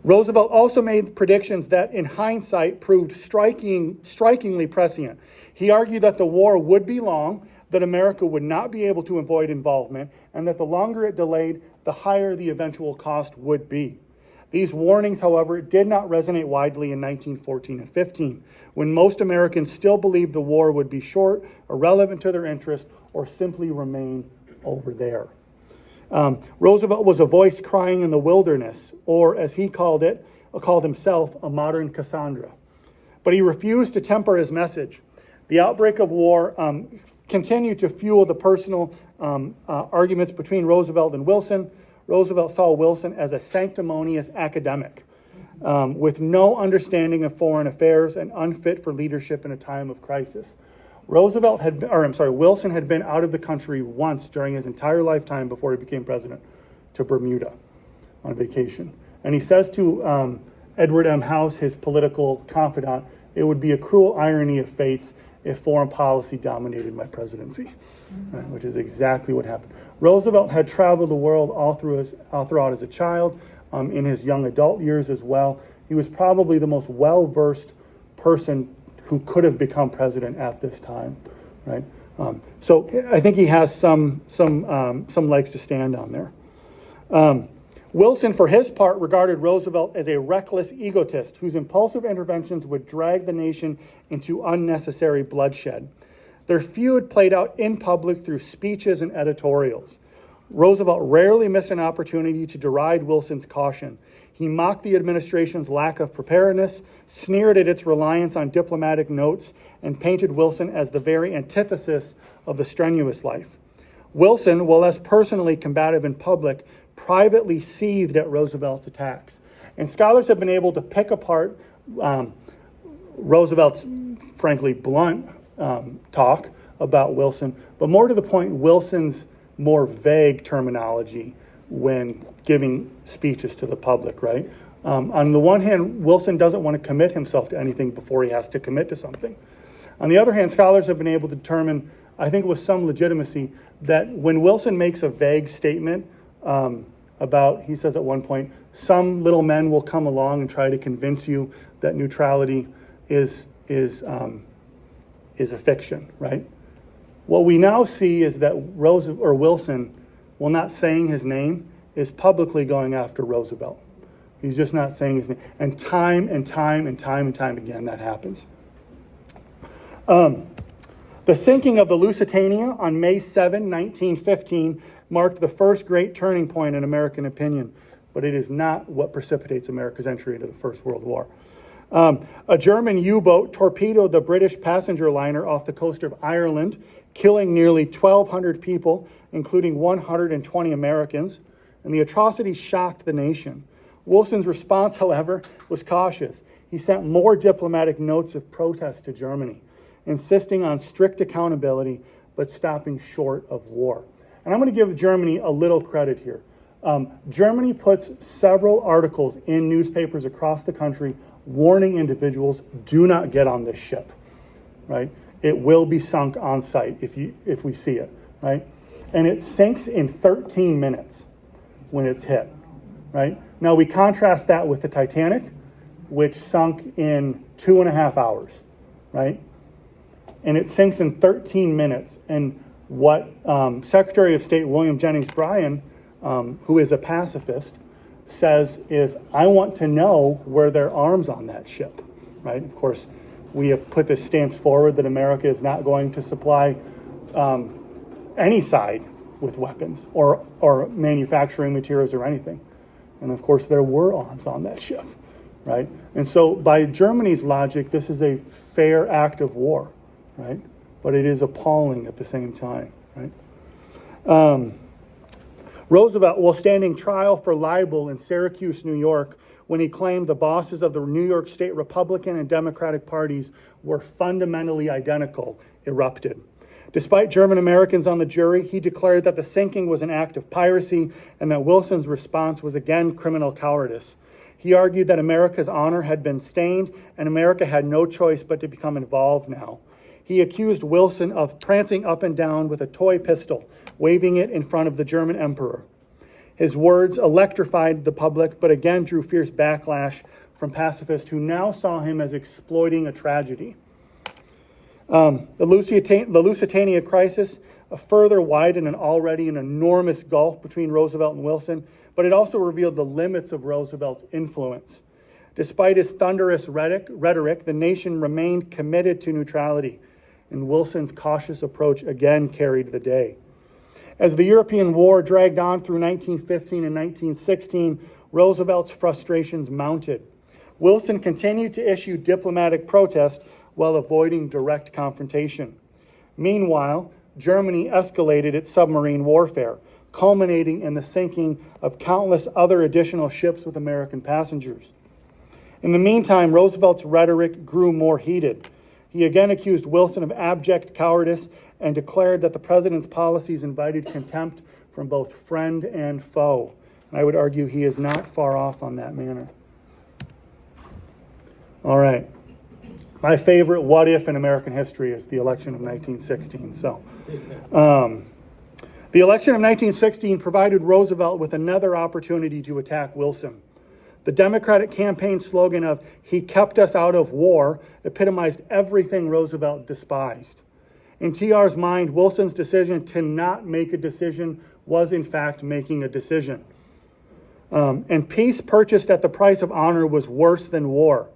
Roosevelt also made predictions that, in hindsight, proved strikingly prescient. He argued that the war would be long, that America would not be able to avoid involvement, and that the longer it delayed, the higher the eventual cost would be. These warnings, however, did not resonate widely in 1914 and 15, when most Americans still believed the war would be short, irrelevant to their interest, or simply remain over there. Roosevelt was a voice crying in the wilderness, or as he called himself, a modern Cassandra. But he refused to temper his message. The outbreak of war continued to fuel the personal arguments between Roosevelt and Wilson. Roosevelt saw Wilson as a sanctimonious academic with no understanding of foreign affairs and unfit for leadership in a time of crisis. Wilson had been out of the country once during his entire lifetime before he became president, to Bermuda on vacation. And he says to Edward M. House, his political confidant, "It would be a cruel irony of fates if foreign policy dominated my presidency," right, which is exactly what happened. Roosevelt had traveled the world all throughout as a child, in his young adult years as well. He was probably the most well-versed person who could have become president at this time, right? So I think he has some legs to stand on there. Wilson, for his part, regarded Roosevelt as a reckless egotist whose impulsive interventions would drag the nation into unnecessary bloodshed. Their feud played out in public through speeches and editorials. Roosevelt rarely missed an opportunity to deride Wilson's caution. He mocked the administration's lack of preparedness, sneered at its reliance on diplomatic notes, and painted Wilson as the very antithesis of the strenuous life. Wilson, while less personally combative in public, privately seethed at Roosevelt's attacks. And scholars have been able to pick apart Roosevelt's, frankly, blunt talk about Wilson, but more to the point, Wilson's more vague terminology when giving speeches to the public, right? On the one hand, Wilson doesn't want to commit himself to anything before he has to commit to something. On the other hand, scholars have been able to determine, I think with some legitimacy, that when Wilson makes a vague statement about, he says at one point, some little men will come along and try to convince you that neutrality is a fiction, right? What we now see is that Wilson, while not saying his name, is publicly going after Roosevelt. He's just not saying his name. And time again, that happens. The sinking of the Lusitania on May 7, 1915, marked the first great turning point in American opinion, but it is not what precipitates America's entry into the First World War. A German U-boat torpedoed the British passenger liner off the coast of Ireland, killing nearly 1,200 people, including 120 Americans, and the atrocity shocked the nation. Wilson's response, however, was cautious. He sent more diplomatic notes of protest to Germany, insisting on strict accountability, but stopping short of war. And I'm going to give Germany a little credit here. Germany puts several articles in newspapers across the country warning individuals, do not get on this ship, right? It will be sunk on site if we see it, right? And it sinks in 13 minutes when it's hit, right? Now we contrast that with the Titanic, which sunk in 2.5 hours, right? And it sinks in 13 minutes. And what Secretary of State William Jennings Bryan, who is a pacifist, says is, I want to know where there are arms on that ship, right? Of course, we have put this stance forward that America is not going to supply any side with weapons or manufacturing materials or anything. And of course, there were arms on that ship, right? And so by Germany's logic, this is a fair act of war, right? But it is appalling at the same time, right? Roosevelt was standing trial for libel in Syracuse, New York, when he claimed the bosses of the New York State Republican and Democratic parties were fundamentally identical, erupted. Despite German Americans on the jury, he declared that the sinking was an act of piracy and that Wilson's response was again criminal cowardice. He argued that America's honor had been stained and America had no choice but to become involved now. He accused Wilson of prancing up and down with a toy pistol, waving it in front of the German emperor. His words electrified the public, but again drew fierce backlash from pacifists who now saw him as exploiting a tragedy. The Lusitania crisis further widened an already an enormous gulf between Roosevelt and Wilson, but it also revealed the limits of Roosevelt's influence. Despite his thunderous rhetoric, the nation remained committed to neutrality, and Wilson's cautious approach again carried the day. As the European War dragged on through 1915 and 1916, Roosevelt's frustrations mounted. Wilson continued to issue diplomatic protest while avoiding direct confrontation. Meanwhile, Germany escalated its submarine warfare, culminating in the sinking of countless other additional ships with American passengers. In the meantime, Roosevelt's rhetoric grew more heated. He again accused Wilson of abject cowardice and declared that the president's policies invited contempt from both friend and foe. And I would argue he is not far off on that manner. All right. My favorite what if in American history is the election of 1916. The election of 1916 provided Roosevelt with another opportunity to attack Wilson. The Democratic campaign slogan of "He kept us out of war" epitomized everything Roosevelt despised. In TR's mind, Wilson's decision to not make a decision was in fact making a decision. And peace purchased at the price of honor was worse than war.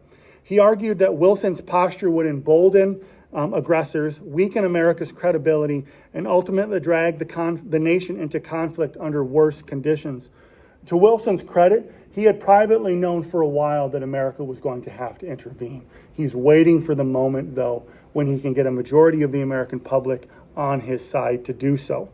He argued that Wilson's posture would embolden aggressors, weaken America's credibility, and ultimately drag the nation into conflict under worse conditions. To Wilson's credit, he had privately known for a while that America was going to have to intervene. He's waiting for the moment, though, when he can get a majority of the American public on his side to do so.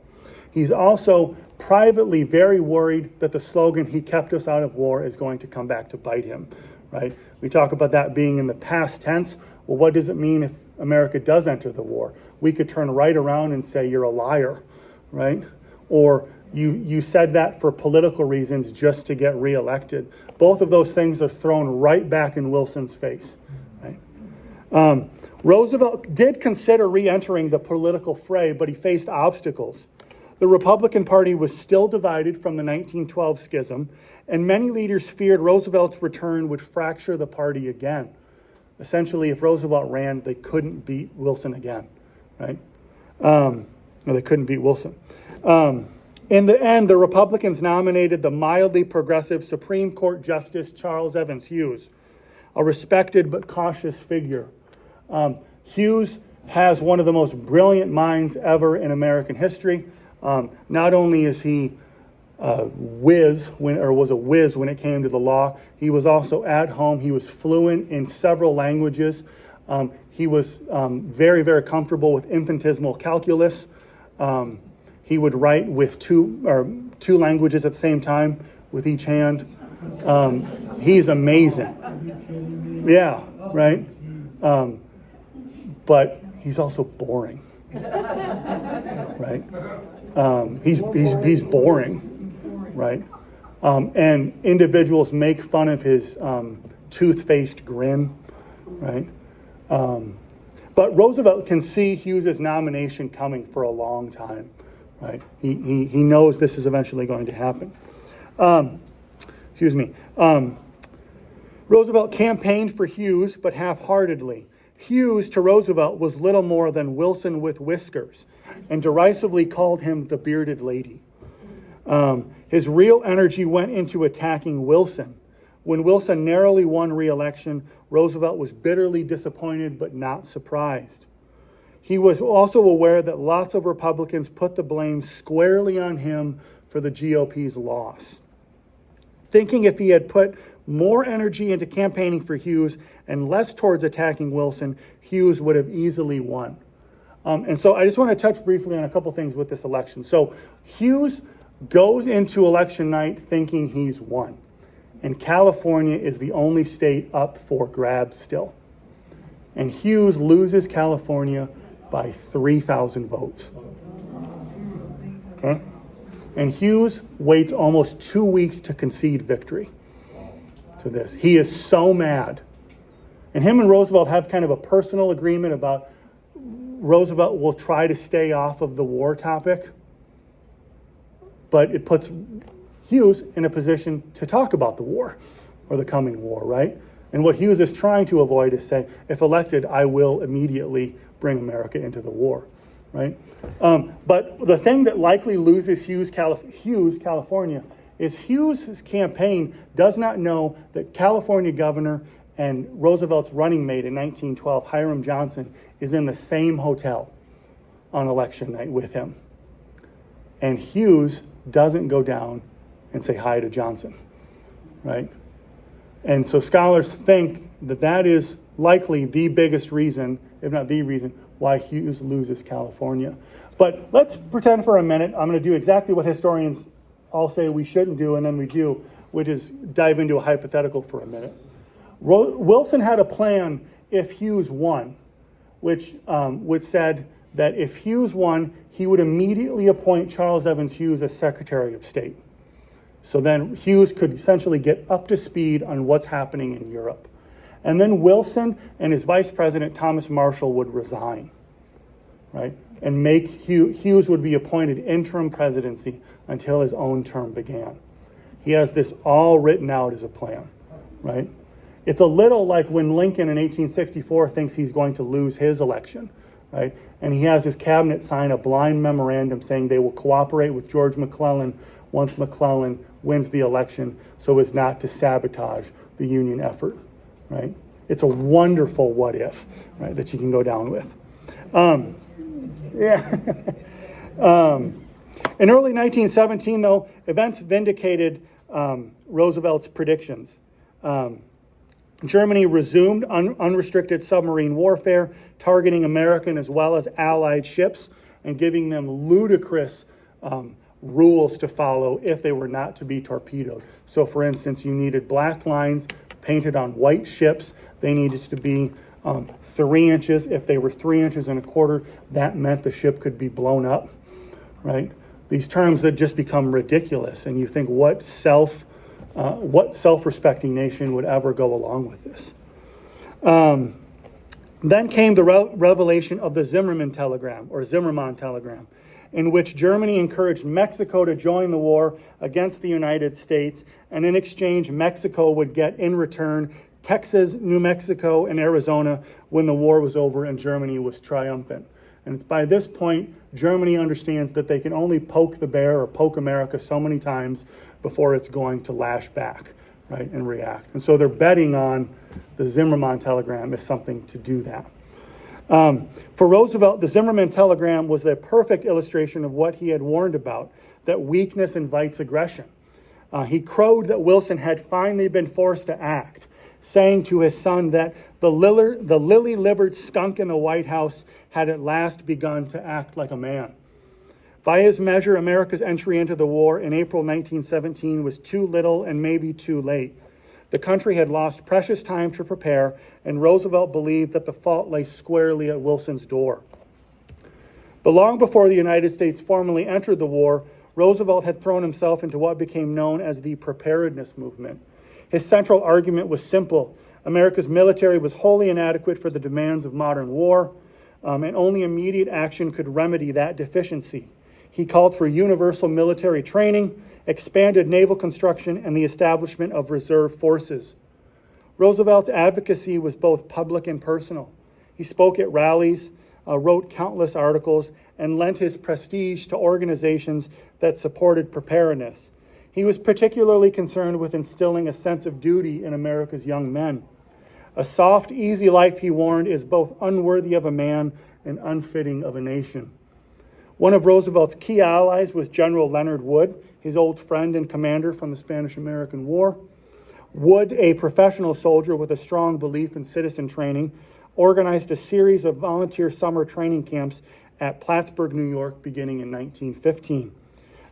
He's also privately very worried that the slogan, "He kept us out of war," is going to come back to bite him, right? We talk about that being in the past tense. Well, what does it mean if America does enter the war? We could turn right around and say, "You're a liar," right? Or you said that for political reasons just to get reelected. Both of those things are thrown right back in Wilson's face, right? Roosevelt did consider re-entering the political fray, but he faced obstacles. The Republican Party was still divided from the 1912 schism, and many leaders feared Roosevelt's return would fracture the party again. Essentially, if Roosevelt ran, they couldn't beat Wilson again, right? No, they couldn't beat Wilson. In the end, the Republicans nominated the mildly progressive Supreme Court Justice Charles Evans Hughes, a respected but cautious figure. Hughes has one of the most brilliant minds ever in American history. Not only is he was a whiz when it came to the law, he was also at home. He was fluent in several languages. He was very, very comfortable with infinitesimal calculus. He would write with two languages at the same time with each hand. He's amazing. Yeah, right? But he's also boring, right? He's boring, right? And individuals make fun of his tooth-faced grin, right? But Roosevelt can see Hughes's nomination coming for a long time, right? He knows this is eventually going to happen. Roosevelt campaigned for Hughes, but half-heartedly. Hughes to Roosevelt was little more than Wilson with whiskers, and derisively called him the bearded lady. His real energy went into attacking Wilson. When Wilson narrowly won re-election, Roosevelt was bitterly disappointed but not surprised. He was also aware that lots of Republicans put the blame squarely on him for the GOP's loss. Thinking if he had put more energy into campaigning for Hughes and less towards attacking Wilson, Hughes would have easily won. And so I just want to touch briefly on a couple things with this election. So Hughes goes into election night thinking he's won. And California is the only state up for grabs still. And Hughes loses California by 3,000 votes. Okay? And Hughes waits almost 2 weeks to concede victory to this. He is so mad. And him and Roosevelt have kind of a personal agreement about Roosevelt will try to stay off of the war topic, but it puts Hughes in a position to talk about the war or the coming war, right? And what Hughes is trying to avoid is saying, if elected, I will immediately bring America into the war, right? But the thing that likely loses Hughes, California, is Hughes' campaign does not know that California governor and Roosevelt's running mate in 1912, Hiram Johnson, is in the same hotel on election night with him. And Hughes doesn't go down and say hi to Johnson, right? And so scholars think that that is likely the biggest reason, if not the reason, why Hughes loses California. But let's pretend for a minute, I'm going to do exactly what historians all say we shouldn't do, and then we do, which is dive into a hypothetical for a minute. Wilson had a plan if Hughes won, which said that if Hughes won, he would immediately appoint Charles Evans Hughes as Secretary of State. So then Hughes could essentially get up to speed on what's happening in Europe. And then Wilson and his vice president, Thomas Marshall, would resign, right? And Hughes would be appointed interim presidency until his own term began. He has this all written out as a plan, right? It's a little like when Lincoln in 1864 thinks he's going to lose his election, right? And he has his cabinet sign a blind memorandum saying they will cooperate with George McClellan once McClellan wins the election so as not to sabotage the Union effort, right? It's a wonderful what if, right, that you can go down with. In early 1917, though, events vindicated Roosevelt's predictions. Germany resumed unrestricted submarine warfare, targeting American as well as Allied ships and giving them ludicrous rules to follow if they were not to be torpedoed. So, for instance, you needed black lines painted on white ships. They needed to be 3 inches. If they were 3 inches and a quarter, that meant the ship could be blown up, right? These terms that just become ridiculous, and you think what self-respecting nation would ever go along with this? Then came the revelation of the Zimmermann telegram, in which Germany encouraged Mexico to join the war against the United States, and in exchange, Mexico would get in return Texas, New Mexico, and Arizona when the war was over and Germany was triumphant. And it's by this point, Germany understands that they can only poke the bear or poke America so many times before it's going to lash back, right, and react. And so they're betting on the Zimmermann telegram as something to do that. For Roosevelt, the Zimmermann telegram was a perfect illustration of what he had warned about, that weakness invites aggression. He crowed that Wilson had finally been forced to act, saying to his son that the lily-livered skunk in the White House had at last begun to act like a man. By his measure, America's entry into the war in April 1917 was too little and maybe too late. The country had lost precious time to prepare, and Roosevelt believed that the fault lay squarely at Wilson's door. But long before the United States formally entered the war, Roosevelt had thrown himself into what became known as the preparedness movement. His central argument was simple. America's military was wholly inadequate for the demands of modern war, and only immediate action could remedy that deficiency. He called for universal military training, expanded naval construction, and the establishment of reserve forces. Roosevelt's advocacy was both public and personal. He spoke at rallies, wrote countless articles, and lent his prestige to organizations that supported preparedness. He was particularly concerned with instilling a sense of duty in America's young men. A soft, easy life, he warned, is both unworthy of a man and unfitting of a nation. One of Roosevelt's key allies was General Leonard Wood, his old friend and commander from the Spanish-American War. Wood, a professional soldier with a strong belief in citizen training, organized a series of volunteer summer training camps at Plattsburgh, New York, beginning in 1915.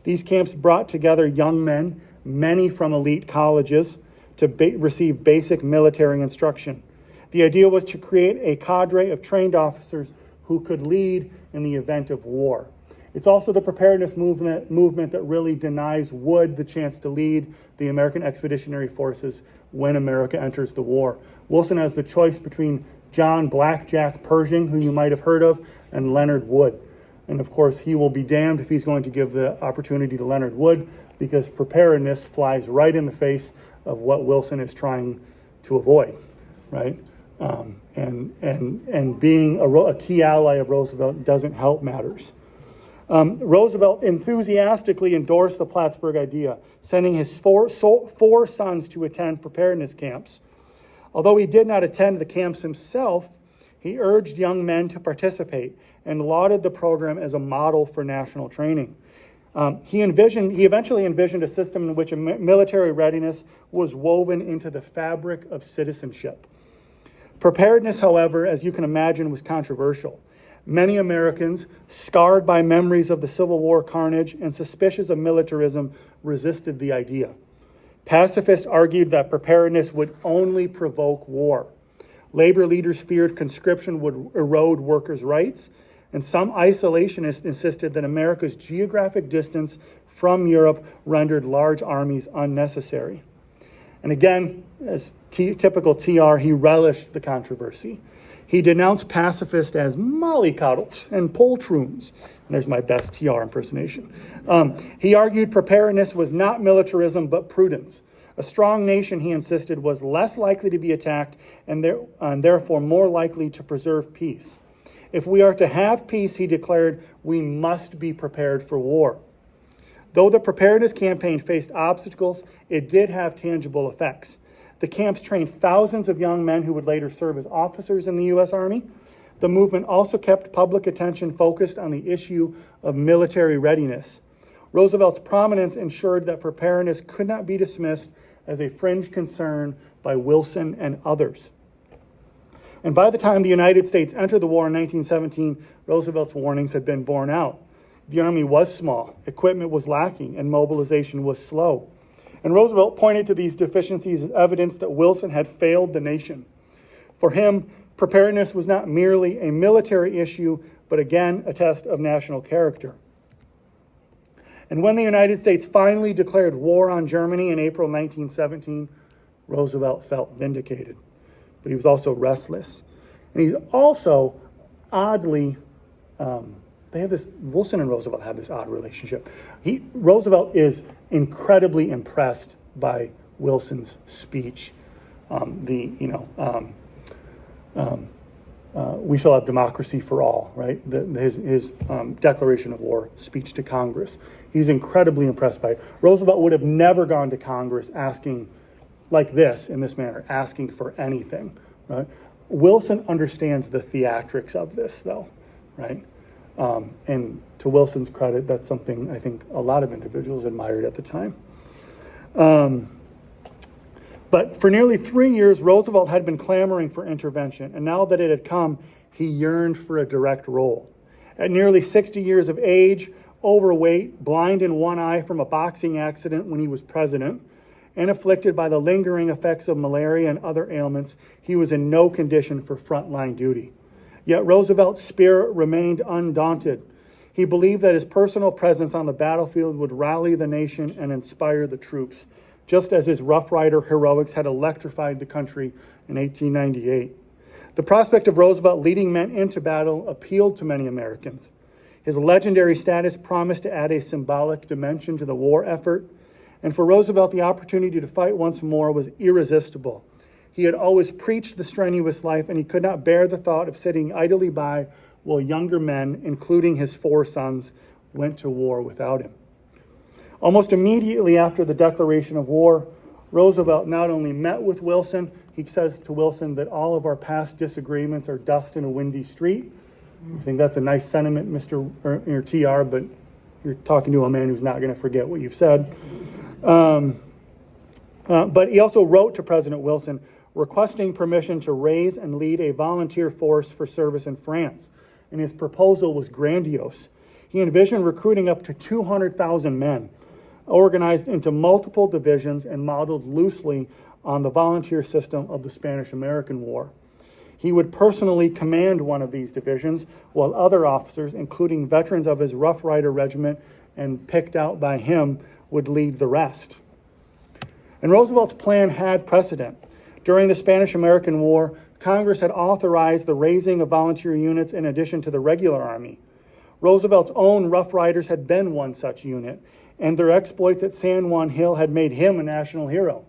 These camps brought together young men, many from elite colleges, to receive basic military instruction. The idea was to create a cadre of trained officers who could lead in the event of war. It's also the preparedness movement that really denies Wood the chance to lead the American Expeditionary Forces when America enters the war. Wilson has the choice between John Blackjack Pershing, who you might have heard of, and Leonard Wood. And of course, he will be damned if he's going to give the opportunity to Leonard Wood, because preparedness flies right in the face of what Wilson is trying to avoid, right? and being a key ally of Roosevelt doesn't help matters. Roosevelt enthusiastically endorsed the Plattsburgh idea, sending his four sons to attend preparedness camps. Although he did not attend the camps himself, he urged young men to participate and lauded the program as a model for national training. He eventually envisioned a system in which military readiness was woven into the fabric of citizenship. Preparedness, however, as you can imagine, was controversial. Many Americans, scarred by memories of the Civil War carnage and suspicious of militarism, resisted the idea. Pacifists argued that preparedness would only provoke war. Labor leaders feared conscription would erode workers' rights, and some isolationists insisted that America's geographic distance from Europe rendered large armies unnecessary. And again, as typical TR, he relished the controversy. He denounced pacifists as mollycoddles and poltroons. And there's my best TR impersonation. He argued preparedness was not militarism, but prudence. A strong nation, he insisted, was less likely to be attacked and therefore more likely to preserve peace. If we are to have peace, he declared, we must be prepared for war. Though the preparedness campaign faced obstacles, it did have tangible effects. The camps trained thousands of young men who would later serve as officers in the U.S. Army. The movement also kept public attention focused on the issue of military readiness. Roosevelt's prominence ensured that preparedness could not be dismissed as a fringe concern by Wilson and others. And by the time the United States entered the war in 1917, Roosevelt's warnings had been borne out. The Army was small, equipment was lacking, and mobilization was slow. And Roosevelt pointed to these deficiencies as evidence that Wilson had failed the nation. For him, preparedness was not merely a military issue, but again, a test of national character. And when the United States finally declared war on Germany in April 1917, Roosevelt felt vindicated. But he was also restless. And he's also oddly, Wilson and Roosevelt have this odd relationship. Roosevelt is incredibly impressed by Wilson's speech. We shall have democracy for all, right? His declaration of war speech to Congress. He's incredibly impressed by it. Roosevelt would have never gone to Congress asking like this, in this manner, asking for anything, right? Wilson understands the theatrics of this, though, right? And to Wilson's credit, that's something I think a lot of individuals admired at the time. But for nearly 3 years, Roosevelt had been clamoring for intervention, and now that it had come, he yearned for a direct role. At nearly 60 years of age, overweight, blind in one eye from a boxing accident when he was president, and afflicted by the lingering effects of malaria and other ailments, he was in no condition for frontline duty. Yet Roosevelt's spirit remained undaunted. He believed that his personal presence on the battlefield would rally the nation and inspire the troops, just as his Rough Rider heroics had electrified the country in 1898. The prospect of Roosevelt leading men into battle appealed to many Americans. His legendary status promised to add a symbolic dimension to the war effort, and for Roosevelt, the opportunity to fight once more was irresistible. He had always preached the strenuous life, and he could not bear the thought of sitting idly by while younger men, including his 4 sons, went to war without him. Almost immediately after the declaration of war, Roosevelt not only met with Wilson, he says to Wilson that all of our past disagreements are dust in a windy street. I think that's a nice sentiment, Mr. TR, but you're talking to a man who's not going to forget what you've said. But he also wrote to President Wilson requesting permission to raise and lead a volunteer force for service in France. And his proposal was grandiose. He envisioned recruiting up to 200,000 men, organized into multiple divisions and modeled loosely on the volunteer system of the Spanish-American War. He would personally command one of these divisions, while other officers, including veterans of his Rough Rider Regiment and picked out by him, would lead the rest. And Roosevelt's plan had precedent. During the Spanish-American War, Congress had authorized the raising of volunteer units in addition to the regular army. Roosevelt's own Rough Riders had been one such unit, and their exploits at San Juan Hill had made him a national hero.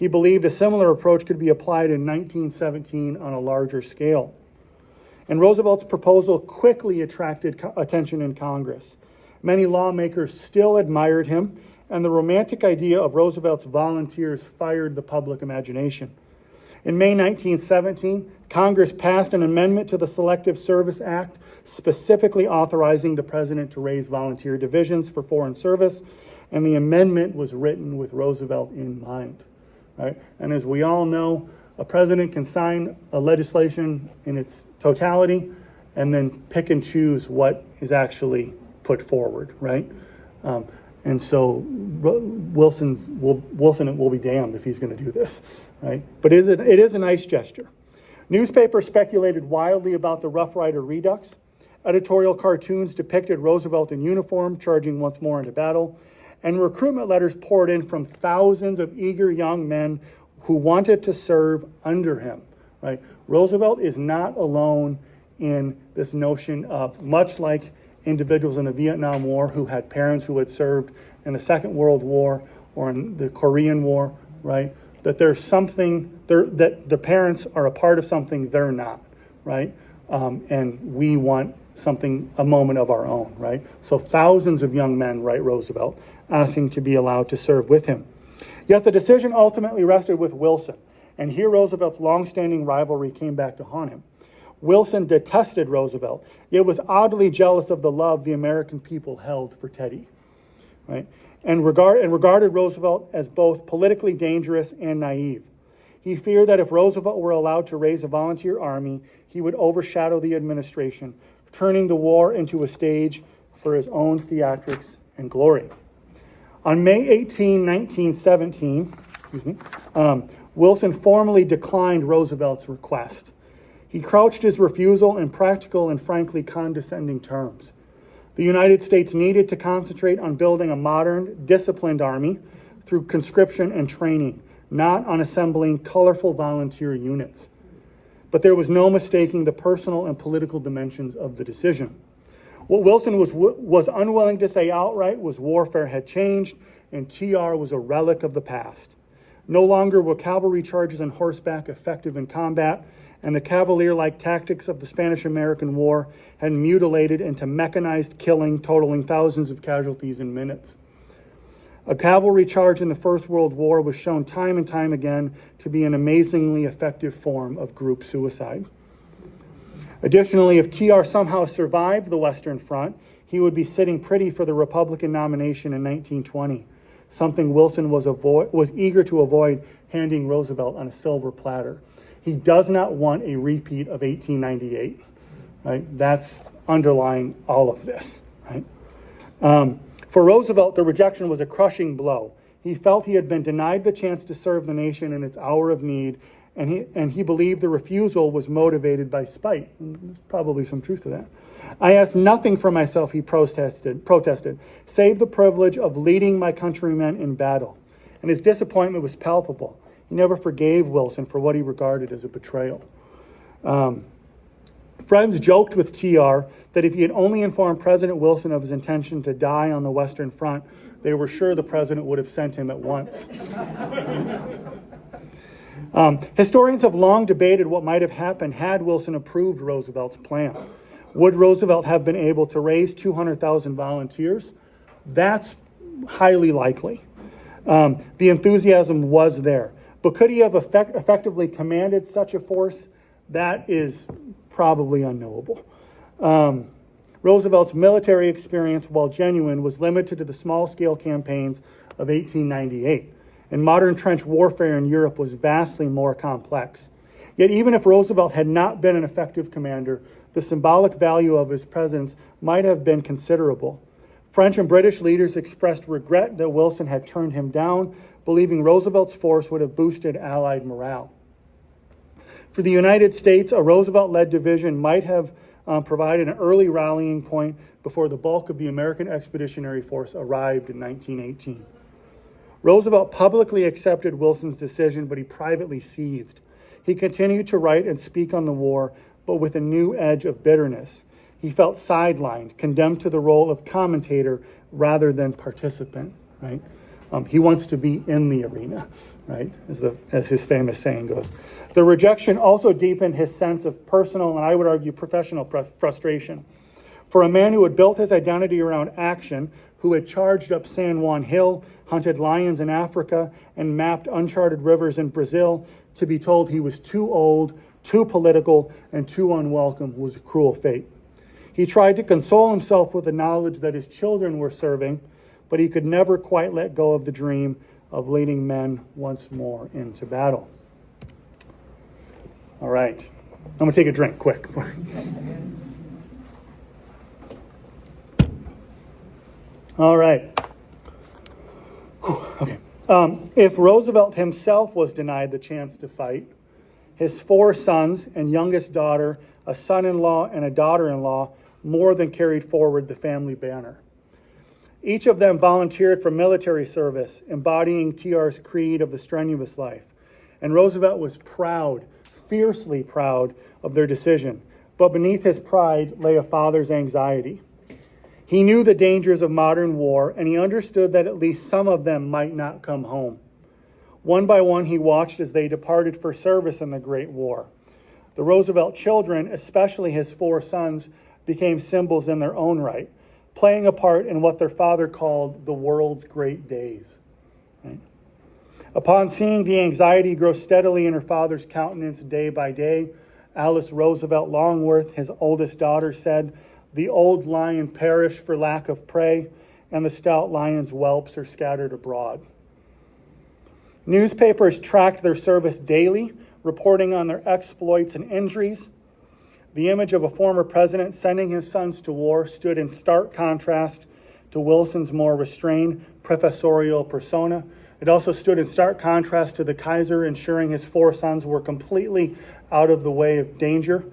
He believed a similar approach could be applied in 1917 on a larger scale. And Roosevelt's proposal quickly attracted attention in Congress. Many lawmakers still admired him, and the romantic idea of Roosevelt's volunteers fired the public imagination. In May 1917, Congress passed an amendment to the Selective Service Act, specifically authorizing the president to raise volunteer divisions for foreign service, and the amendment was written with Roosevelt in mind. Right? And as we all know, a president can sign a legislation in its totality and then pick and choose what is actually put forward, right? And so Wilson will be damned if he's going to do this, right? But it is a nice gesture. Newspapers speculated wildly about the Rough Rider Redux. Editorial cartoons depicted Roosevelt in uniform, charging once more into battle. And recruitment letters poured in from thousands of eager young men who wanted to serve under him, right? Roosevelt is not alone in this notion of, much like individuals in the Vietnam War who had parents who had served in the Second World War or in the Korean War, right? That there's something, that the parents are a part of something they're not, right? And we want something, a moment of our own, right? So thousands of young men write Roosevelt, asking to be allowed to serve with him. Yet the decision ultimately rested with Wilson, and here Roosevelt's longstanding rivalry came back to haunt him. Wilson detested Roosevelt, yet was oddly jealous of the love the American people held for Teddy, right? And regarded Roosevelt as both politically dangerous and naive. He feared that if Roosevelt were allowed to raise a volunteer army, he would overshadow the administration, turning the war into a stage for his own theatrics and glory. On May 18, 1917, Wilson formally declined Roosevelt's request. He couched his refusal in practical and frankly condescending terms. The United States needed to concentrate on building a modern, disciplined army through conscription and training, not on assembling colorful volunteer units. But there was no mistaking the personal and political dimensions of the decision. What Wilson was unwilling to say outright was warfare had changed and TR was a relic of the past. No longer were cavalry charges on horseback effective in combat, and the cavalier-like tactics of the Spanish-American War had mutilated into mechanized killing totaling thousands of casualties in minutes. A cavalry charge in the First World War was shown time and time again to be an amazingly effective form of group suicide. Additionally, if TR somehow survived the Western Front, he would be sitting pretty for the Republican nomination in 1920, something Wilson was eager to avoid handing Roosevelt on a silver platter. He does not want a repeat of 1898, right? That's underlying all of this, right? For Roosevelt, the rejection was a crushing blow. He felt he had been denied the chance to serve the nation in its hour of need, and he believed the refusal was motivated by spite. There's probably some truth to that. I asked nothing for myself, he protested, save the privilege of leading my countrymen in battle. And his disappointment was palpable. He never forgave Wilson for what he regarded as a betrayal. Friends joked with TR that if he had only informed President Wilson of his intention to die on the Western Front, they were sure the president would have sent him at once. Historians have long debated what might have happened had Wilson approved Roosevelt's plan. Would Roosevelt have been able to raise 200,000 volunteers? That's highly likely. The enthusiasm was there. But could he have effectively commanded such a force? That is probably unknowable. Roosevelt's military experience, while genuine, was limited to the small-scale campaigns of 1898, and modern trench warfare in Europe was vastly more complex. Yet even if Roosevelt had not been an effective commander, the symbolic value of his presence might have been considerable. French and British leaders expressed regret that Wilson had turned him down, believing Roosevelt's force would have boosted Allied morale. For the United States, a Roosevelt-led division might have provided an early rallying point before the bulk of the American Expeditionary Force arrived in 1918. Roosevelt publicly accepted Wilson's decision, but he privately seethed. He continued to write and speak on the war, but with a new edge of bitterness. He felt sidelined, condemned to the role of commentator rather than participant, right? He wants to be in the arena, right? As his famous saying goes. The rejection also deepened his sense of personal, and I would argue professional frustration. For a man who had built his identity around action, who had charged up San Juan Hill, hunted lions in Africa, and mapped uncharted rivers in Brazil, to be told he was too old, too political, and too unwelcome was a cruel fate. He tried to console himself with the knowledge that his children were serving, but he could never quite let go of the dream of leading men once more into battle. All right. I'm going to take a drink, quick. All right. Whew, okay. If Roosevelt himself was denied the chance to fight, his 4 sons and youngest daughter, a son-in-law and a daughter-in-law, more than carried forward the family banner. Each of them volunteered for military service, embodying TR's creed of the strenuous life. And Roosevelt was proud, fiercely proud of their decision. But beneath his pride lay a father's anxiety. He knew the dangers of modern war, and he understood that at least some of them might not come home. One by one, he watched as they departed for service in the Great War. The Roosevelt children, especially his 4 sons, became symbols in their own right, playing a part in what their father called the world's great days. Right? Upon seeing the anxiety grow steadily in her father's countenance day by day, Alice Roosevelt Longworth, his oldest daughter, said, "The old lion perished for lack of prey, and the stout lion's whelps are scattered abroad." Newspapers tracked their service daily, reporting on their exploits and injuries. The image of a former president sending his sons to war stood in stark contrast to Wilson's more restrained professorial persona. It also stood in stark contrast to the Kaiser ensuring his 4 sons were completely out of the way of danger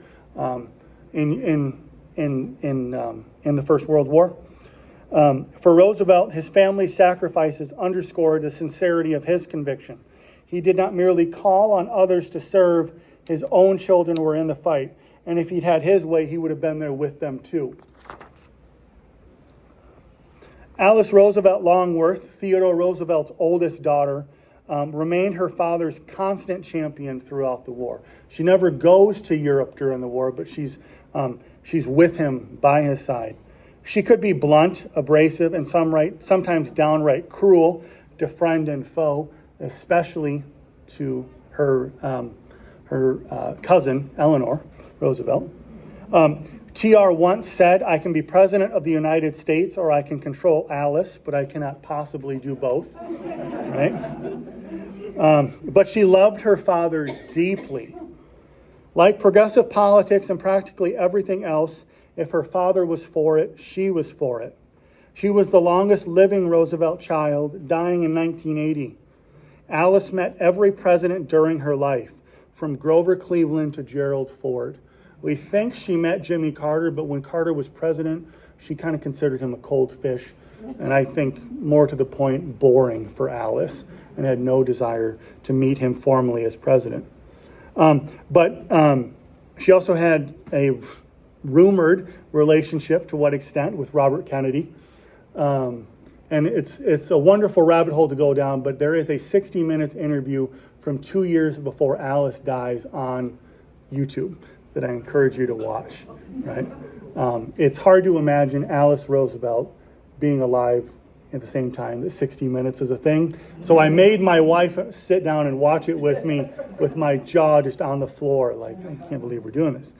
in the First World War. For Roosevelt, his family's sacrifices underscored the sincerity of his conviction. He did not merely call on others to serve, his own children were in the fight. And if he'd had his way, he would have been there with them too. Alice Roosevelt Longworth, Theodore Roosevelt's oldest daughter, remained her father's constant champion throughout the war. She never goes to Europe during the war, but she's with him by his side. She could be blunt, abrasive, and sometimes downright cruel to friend and foe, especially to her cousin, Eleanor Roosevelt. TR once said, "I can be president of the United States or I can control Alice, but I cannot possibly do both." Right? But she loved her father deeply. Like progressive politics and practically everything else, if her father was for it, she was for it. She was the longest living Roosevelt child, dying in 1980. Alice met every president during her life, from Grover Cleveland to Gerald Ford. We think she met Jimmy Carter, but when Carter was president, she kind of considered him a cold fish, and I think more to the point, boring for Alice, and had no desire to meet him formally as president. But she also had a rumored relationship, to what extent, with Robert Kennedy. And it's a wonderful rabbit hole to go down, but there is a 60 Minutes interview from 2 years before Alice dies on YouTube that I encourage you to watch, right? It's hard to imagine Alice Roosevelt being alive at the same time that 60 Minutes is a thing. So I made my wife sit down and watch it with me with my jaw just on the floor, like, I can't believe we're doing this.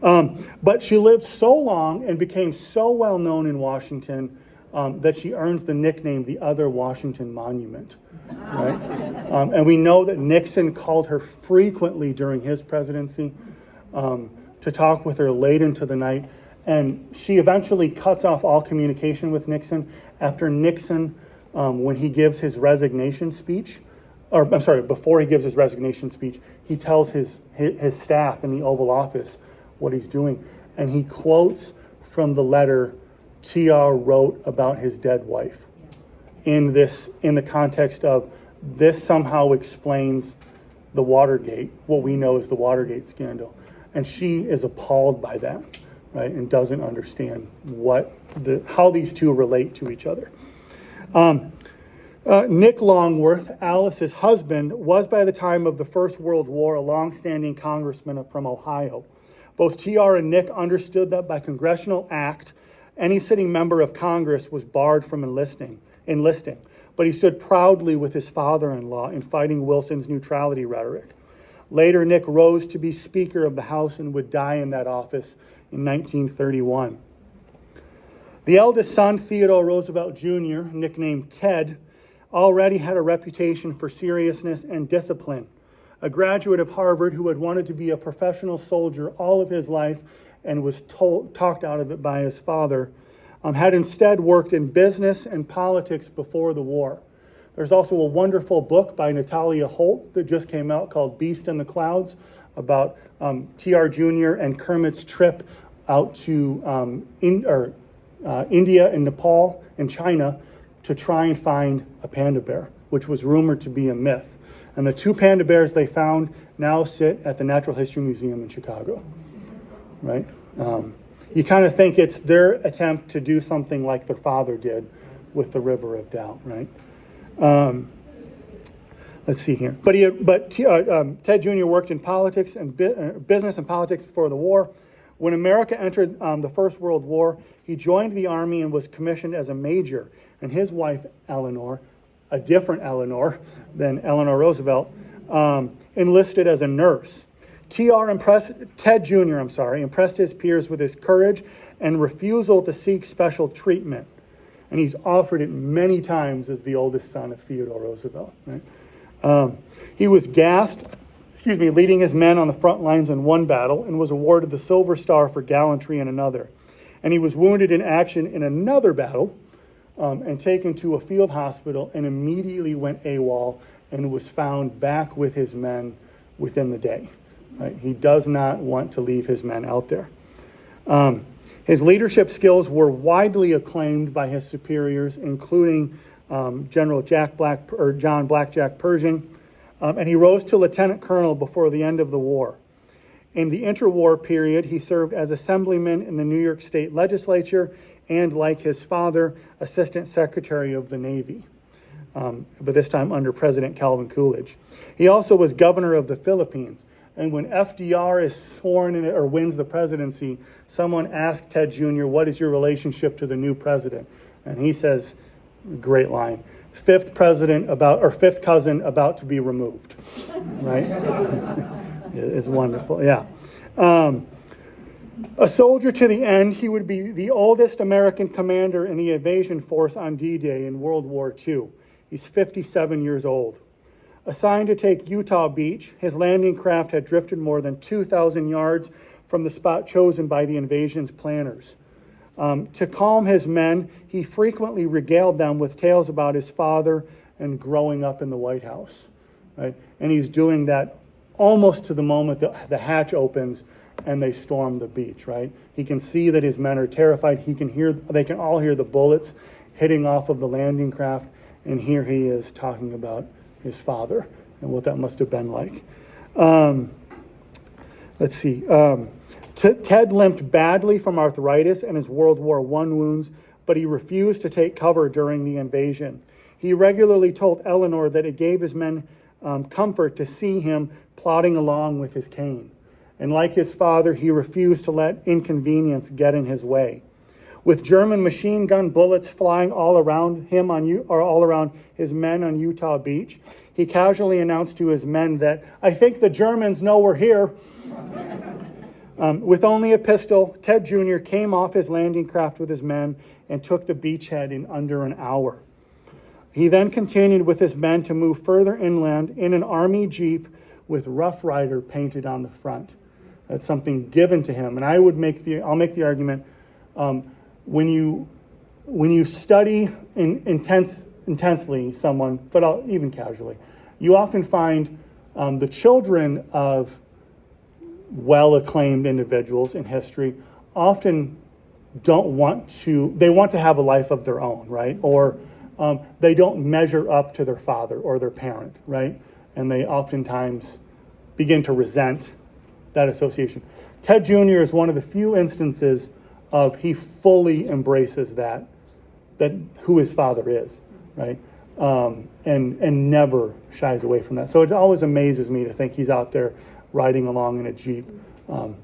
But she lived so long and became so well known in Washington that she earns the nickname the Other Washington Monument. Right? And we know that Nixon called her frequently during his presidency to talk with her late into the night. And she eventually cuts off all communication with Nixon after Nixon, when he gives his resignation speech, before he gives his resignation speech, he tells his staff in the Oval Office what he's doing. And he quotes from the letter TR wrote about his dead wife. Yes. In the context of this somehow explains the Watergate, what we know as the Watergate scandal. And she is appalled by that, right? And doesn't understand how these two relate to each other. Nick Longworth, Alice's husband, was by the time of the First World War a longstanding congressman from Ohio. Both TR and Nick understood that by congressional act, any sitting member of Congress was barred from enlisting. But he stood proudly with his father-in-law in fighting Wilson's neutrality rhetoric. Later, Nick rose to be Speaker of the House and would die in that office in 1931. The eldest son, Theodore Roosevelt Jr., nicknamed Ted, already had a reputation for seriousness and discipline. A graduate of Harvard who had wanted to be a professional soldier all of his life and was talked out of it by his father, had instead worked in business and politics before the war. There's also a wonderful book by Natalia Holt that just came out called Beast in the Clouds about T.R. Jr. and Kermit's trip out to India and Nepal and China to try and find a panda bear, which was rumored to be a myth. And the 2 panda bears they found now sit at the Natural History Museum in Chicago, right? You kind of think it's their attempt to do something like their father did with the River of Doubt, right? Let's see here. Ted Jr. worked in politics and business and politics before the war. When America entered the First World War, he joined the Army and was commissioned as a major. And his wife, Eleanor, a different Eleanor than Eleanor Roosevelt, enlisted as a nurse. Ted Jr., impressed his peers with his courage and refusal to seek special treatment. And he's offered it many times as the oldest son of Theodore Roosevelt. Right? He was leading his men on the front lines in one battle and was awarded the Silver Star for gallantry in another. And he was wounded in action in another battle and taken to a field hospital and immediately went AWOL and was found back with his men within the day. Right? He does not want to leave his men out there. His leadership skills were widely acclaimed by his superiors, including General John Blackjack Pershing, and he rose to lieutenant colonel before the end of the war. In the interwar period, he served as assemblyman in the New York State Legislature and, like his father, assistant secretary of the Navy, but this time under President Calvin Coolidge. He also was governor of the Philippines. And when FDR is sworn in or wins the presidency, someone asked Ted Jr., what is your relationship to the new president? And he says, great line, fifth cousin about to be removed, right? It's wonderful, yeah. A soldier to the end, he would be the oldest American commander in the invasion force on D-Day in World War II. He's 57 years old. Assigned to take Utah Beach, his landing craft had drifted more than 2,000 yards from the spot chosen by the invasion's planners. To calm his men, he frequently regaled them with tales about his father and growing up in the White House. Right? And he's doing that almost to the moment that the hatch opens and they storm the beach. Right? He can see that his men are terrified. They can all hear the bullets hitting off of the landing craft, and here he is talking about his father and what that must have been like. Let's see. Ted limped badly from arthritis and his World War I wounds, but he refused to take cover during the invasion. He regularly told Eleanor that it gave his men comfort to see him plodding along with his cane. And like his father, he refused to let inconvenience get in his way. With German machine gun bullets flying all around his men on Utah Beach, he casually announced to his men that, I think the Germans know we're here. With only a pistol, Ted Jr. came off his landing craft with his men and took the beachhead in under an hour. He then continued with his men to move further inland in an Army Jeep with Rough Rider painted on the front. That's something given to him. And I'll make the argument, when you study intensely someone, but even casually, you often find the children of well-acclaimed individuals in history often want to have a life of their own, right? Or they don't measure up to their father or their parent, right? And they oftentimes begin to resent that association. Ted Jr. is one of the few instances of he fully embraces that who his father is, right? and never shies away from that. So it always amazes me to think he's out there riding along in a Jeep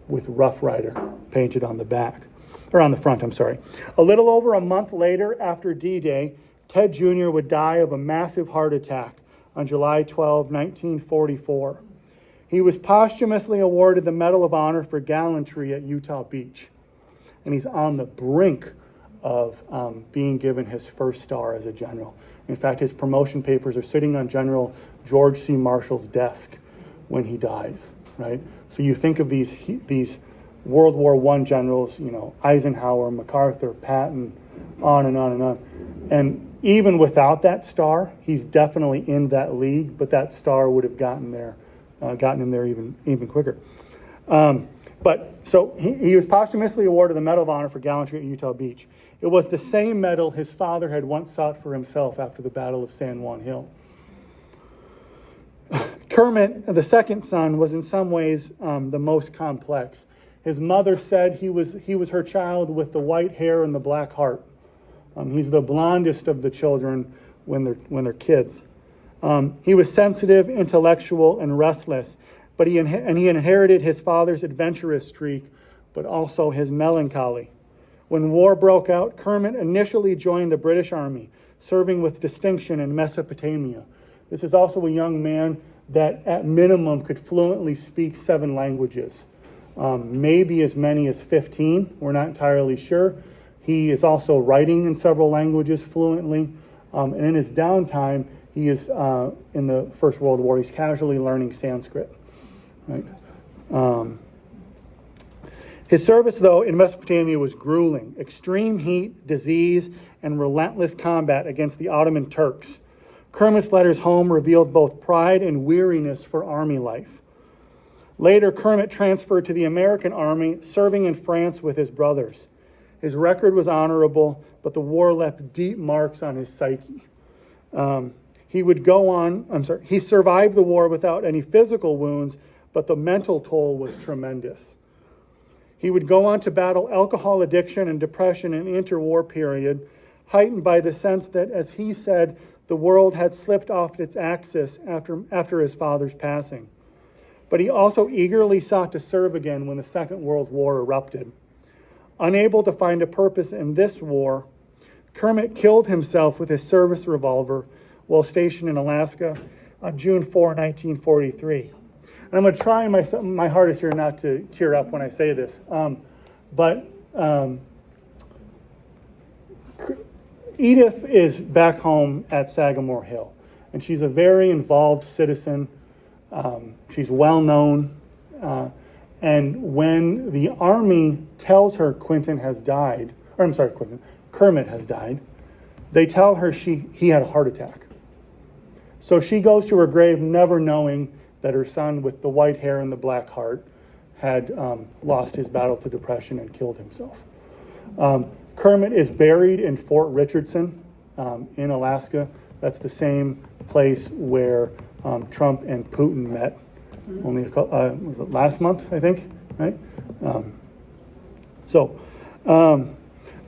with Rough Rider painted on the back, or on the front, I'm sorry. A little over a month later, after D-Day, Ted Jr. would die of a massive heart attack on July 12, 1944. He was posthumously awarded the Medal of Honor for gallantry at Utah Beach. And he's on the brink of being given his first star as a general. In fact, his promotion papers are sitting on General George C. Marshall's desk when he dies, right? So you think of these World War I generals, Eisenhower, MacArthur, Patton, on and on and on. And even without that star, he's definitely in that league, but that star would have gotten him there even quicker. But so he was posthumously awarded the Medal of Honor for gallantry at Utah Beach. It was the same medal his father had once sought for himself after the Battle of San Juan Hill. Kermit, the second son, was in some ways the most complex. His mother said he was her child with the white hair and the black heart. He's the blondest of the children when they're kids. He was sensitive, intellectual, and restless, but he inherited his father's adventurous streak, but also his melancholy. When war broke out, Kermit initially joined the British Army, serving with distinction in Mesopotamia. This is also a young man that, at minimum, could fluently speak 7 languages, maybe as many as 15. We're not entirely sure. He is also writing in several languages fluently, and in his downtime, he is in the First World War. He's casually learning Sanskrit. Right? His service, though, in Mesopotamia was grueling. Extreme heat, disease, and relentless combat against the Ottoman Turks. Kermit's letters home revealed both pride and weariness for army life. Later, Kermit transferred to the American Army, serving in France with his brothers. His record was honorable, but the war left deep marks on his psyche. He survived the war without any physical wounds, but the mental toll was tremendous. He would go on to battle alcohol addiction and depression in the interwar period, heightened by the sense that, as he said, the world had slipped off its axis after his father's passing. But he also eagerly sought to serve again when the Second World War erupted. Unable to find a purpose in this war, Kermit killed himself with his service revolver while stationed in Alaska on June 4, 1943. And I'm going to try my hardest here not to tear up when I say this. But Edith is back home at Sagamore Hill, and she's a very involved citizen. She's well known. And when the Army tells her Kermit has died, they tell her he had a heart attack. So she goes to her grave never knowing that her son with the white hair and the black heart had lost his battle to depression and killed himself. Kermit is buried in Fort Richardson in Alaska. That's the same place where Trump and Putin met only was it last month, I think, right?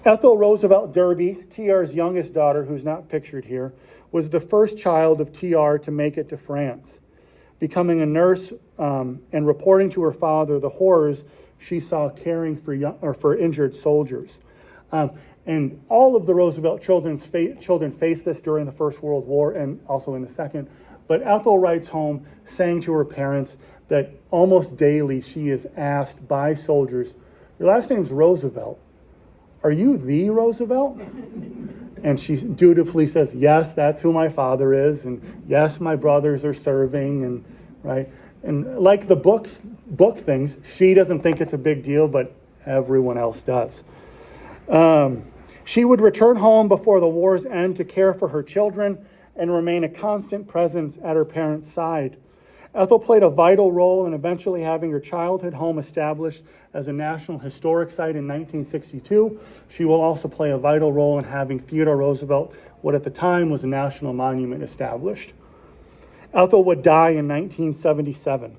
Ethel Roosevelt Derby, TR's youngest daughter, who's not pictured here, was the first child of TR to make it to France, becoming a nurse and reporting to her father the horrors she saw caring for injured soldiers. And all of the Roosevelt children faced this during the First World War and also in the Second. But Ethel writes home saying to her parents that almost daily she is asked by soldiers, "Your last name's Roosevelt. Are you the Roosevelt?" And she dutifully says, "Yes, that's who my father is, and yes, my brothers are serving," and right. And like the book things, she doesn't think it's a big deal, but everyone else does. She would return home before the war's end to care for her children and remain a constant presence at her parents' side. Ethel played a vital role in eventually having her childhood home established as a National Historic Site in 1962. She will also play a vital role in having Theodore Roosevelt, what at the time was a national monument, established. Ethel would die in 1977.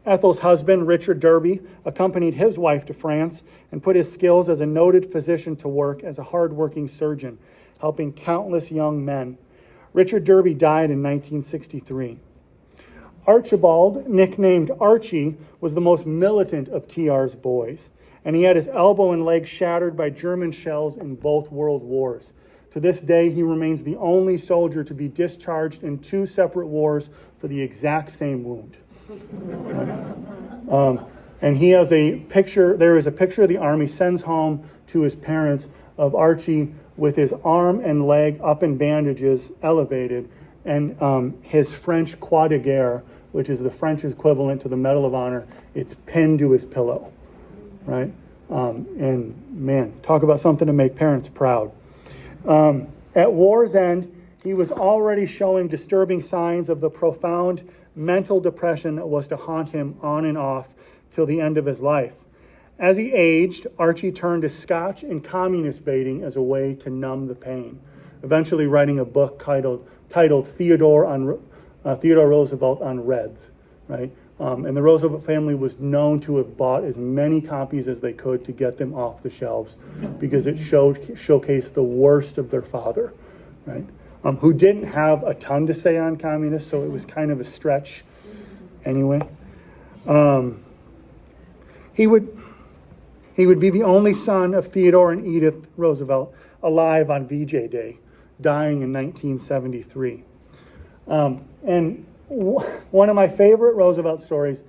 Ethel's husband, Richard Derby, accompanied his wife to France and put his skills as a noted physician to work as a hard-working surgeon, helping countless young men. Richard Derby died in 1963. Archibald, nicknamed Archie, was the most militant of TR's boys, and he had his elbow and leg shattered by German shells in both world wars. To this day, he remains the only soldier to be discharged in 2 separate wars for the exact same wound. And he has a picture, there is a picture the Army sends home to his parents of Archie with his arm and leg up in bandages, elevated, and his French Croix de Guerre, which is the French equivalent to the Medal of Honor, it's pinned to his pillow, right? And man, talk about something to make parents proud. At war's end, he was already showing disturbing signs of the profound mental depression that was to haunt him on and off till the end of his life. As he aged, Archie turned to Scotch and communist baiting as a way to numb the pain, eventually writing a book titled Theodore Roosevelt on Reds, right? And the Roosevelt family was known to have bought as many copies as they could to get them off the shelves because it showcased the worst of their father, right? Who didn't have a ton to say on communists, so it was kind of a stretch anyway. He would be the only son of Theodore and Edith Roosevelt alive on VJ Day, dying in 1973. And one of my favorite Roosevelt stories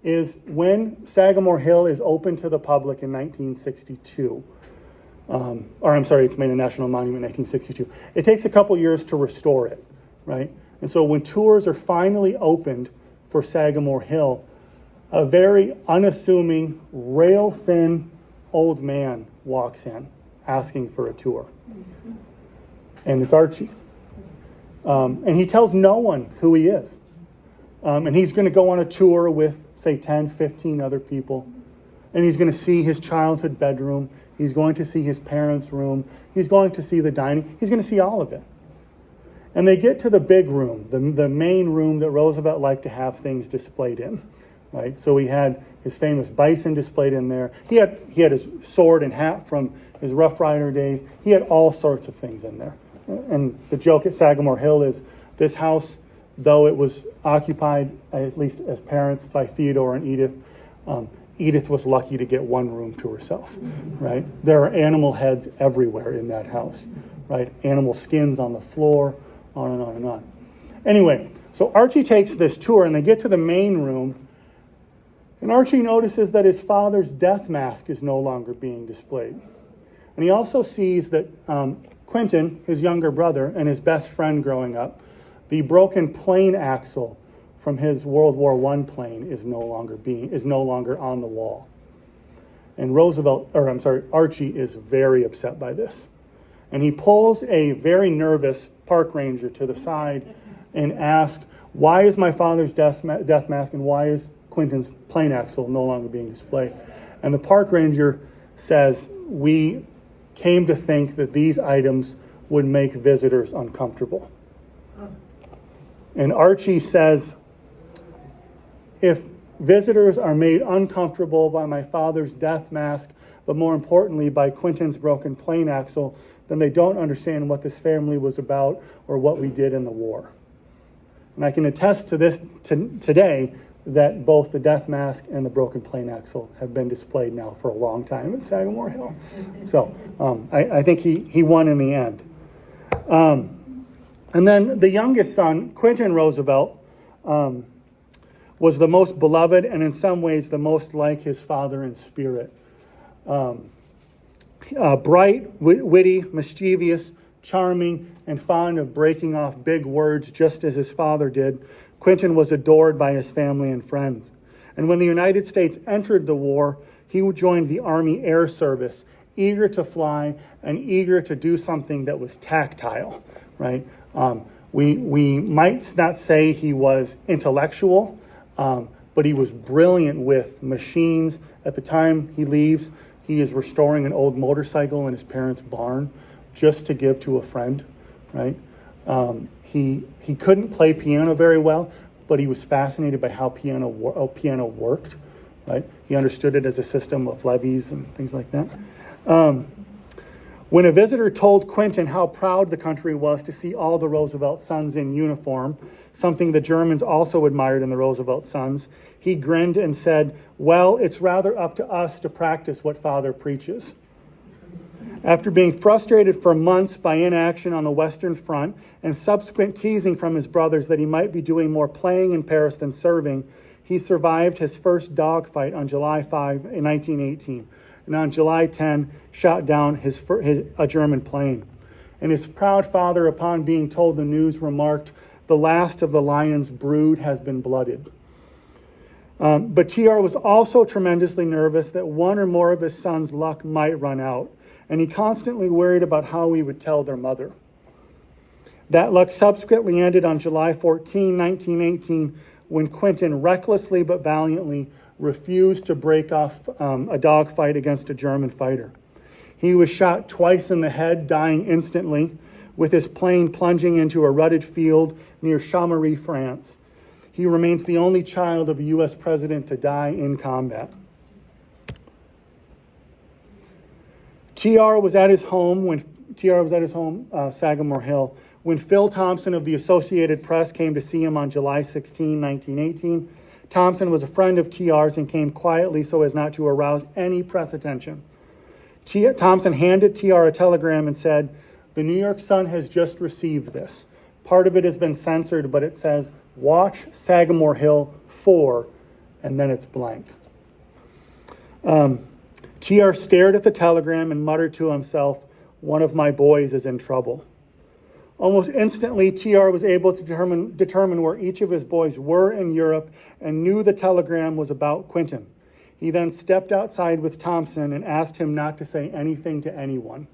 is when Sagamore Hill is opened to the public in 1962. It's made a national monument in 1962. It takes a couple years to restore it, right? And so when tours are finally opened for Sagamore Hill, a very unassuming, rail-thin old man walks in asking for a tour. And it's Archie. And he tells no one who he is. And he's going to go on a tour with, say, 10, 15 other people. And he's going to see his childhood bedroom. He's going to see his parents' room. He's going to see the dining. He's going to see all of it. And they get to the big room, the main room that Roosevelt liked to have things displayed in, right? So he had his famous bison displayed in there. He had his sword and hat from his Rough Rider days. He had all sorts of things in there. And the joke at Sagamore Hill is this house, though it was occupied, at least as parents, by Theodore and Edith, Edith was lucky to get one room to herself, right? There are animal heads everywhere in that house, right? Animal skins on the floor, on and on and on. Anyway, so Archie takes this tour and they get to the main room, and Archie notices that his father's death mask is no longer being displayed. And he also sees that Quentin, his younger brother and his best friend growing up, the broken plane axle from his World War I plane is no longer on the wall. And Archie is very upset by this. And he pulls a very nervous park ranger to the side and asks, why is my father's death mask and why is Quentin's plane axle no longer being displayed? And the park ranger says, we came to think that these items would make visitors uncomfortable. And Archie says, if visitors are made uncomfortable by my father's death mask, but more importantly by Quentin's broken plane axle, then they don't understand what this family was about or what we did in the war. And I can attest to this today that both the death mask and the broken plane axle have been displayed now for a long time at Sagamore Hill. So I think he won in the end. And then the youngest son, Quentin Roosevelt, was the most beloved and in some ways the most like his father in spirit. Bright, witty, mischievous, charming, and fond of breaking off big words just as his father did, Quentin was adored by his family and friends. And when the United States entered the war, he joined the Army Air Service, eager to fly and eager to do something that was tactile, right? We might not say he was intellectual, but he was brilliant with machines. At the time he leaves, he is restoring an old motorcycle in his parents' barn just to give to a friend, right? He couldn't play piano very well, but he was fascinated by how piano worked, right? He understood it as a system of levies and things like that. When a visitor told Quentin how proud the country was to see all the Roosevelt sons in uniform, something the Germans also admired in the Roosevelt sons, he grinned and said, "Well, it's rather up to us to practice what Father preaches." After being frustrated for months by inaction on the Western Front and subsequent teasing from his brothers that he might be doing more playing in Paris than serving, he survived his first dogfight on July 5 in 1918. And on July 10, shot down a German plane. And his proud father, upon being told the news, remarked, "The last of the lion's brood has been blooded." But TR was also tremendously nervous that one or more of his sons' luck might run out, and he constantly worried about how he would tell their mother. That luck subsequently ended on July 14, 1918, when Quentin recklessly but valiantly refused to break off a dogfight against a German fighter. He was shot twice in the head, dying instantly, with his plane plunging into a rutted field near Chamarie, France. He remains the only child of a U.S. president to die in combat. TR was at his home, Sagamore Hill, when Phil Thompson of the Associated Press came to see him on July 16, 1918. Thompson was a friend of TR's and came quietly so as not to arouse any press attention. Thompson handed TR a telegram and said, "The New York Sun has just received this. Part of it has been censored, but it says, 'Watch Sagamore Hill 4,' and then it's blank." TR stared at the telegram and muttered to himself, "One of my boys is in trouble." Almost instantly, TR was able to determine where each of his boys were in Europe and knew the telegram was about Quentin. He then stepped outside with Thompson and asked him not to say anything to anyone.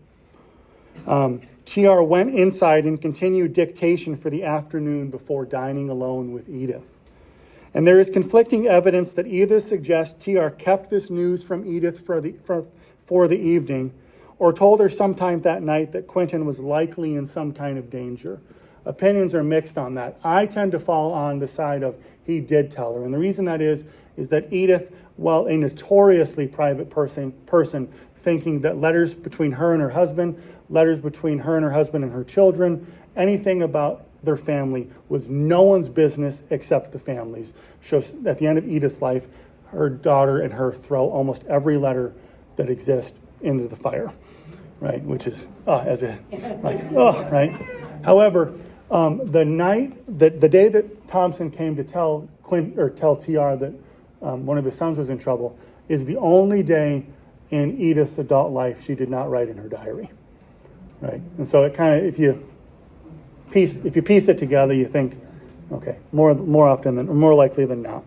TR went inside and continued dictation for the afternoon before dining alone with Edith. And there is conflicting evidence that either suggests TR kept this news from Edith for the evening, or told her sometime that night that Quentin was likely in some kind of danger. Opinions are mixed on that. I tend to fall on the side of he did tell her. And the reason that is that Edith, while a notoriously private person thinking that letters between her and her husband and her children, anything about their family was no one's business except the family's. Shows at the end of Edith's life, her daughter and her throw almost every letter that exists into the fire, right? Which is right. However, the day that Thompson came to tell TR that one of his sons was in trouble is the only day in Edith's adult life she did not write in her diary, right? And so it kind of, if you piece it together, you think, okay, more likely than not.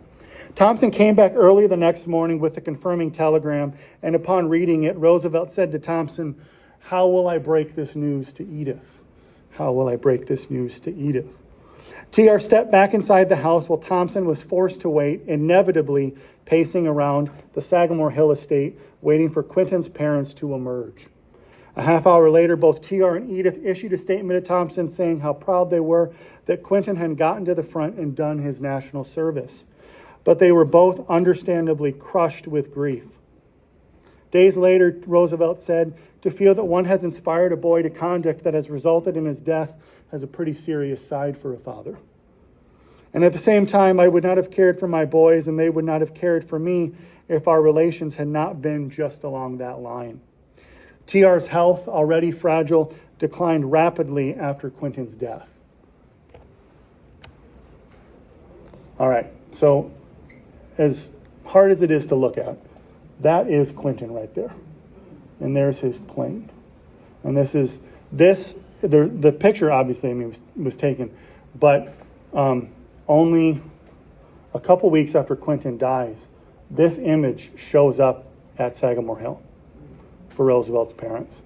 Thompson came back early the next morning with the confirming telegram, and upon reading it, Roosevelt said to Thompson, "How will I break this news to Edith? How will I break this news to Edith?" TR stepped back inside the house while Thompson was forced to wait, inevitably pacing around the Sagamore Hill estate, waiting for Quentin's parents to emerge. A half hour later, both TR and Edith issued a statement to Thompson saying how proud they were that Quentin had gotten to the front and done his national service. But they were both understandably crushed with grief. Days later, Roosevelt said, "To feel that one has inspired a boy to conduct that has resulted in his death has a pretty serious side for a father. And at the same time, I would not have cared for my boys, and they would not have cared for me if our relations had not been just along that line." TR's health, already fragile, declined rapidly after Quentin's death. All right, so as hard as it is to look at, that is Quentin right there. And there's his plane. And the picture obviously, was taken, but only a couple weeks after Quentin dies, this image shows up at Sagamore Hill for Roosevelt's parents.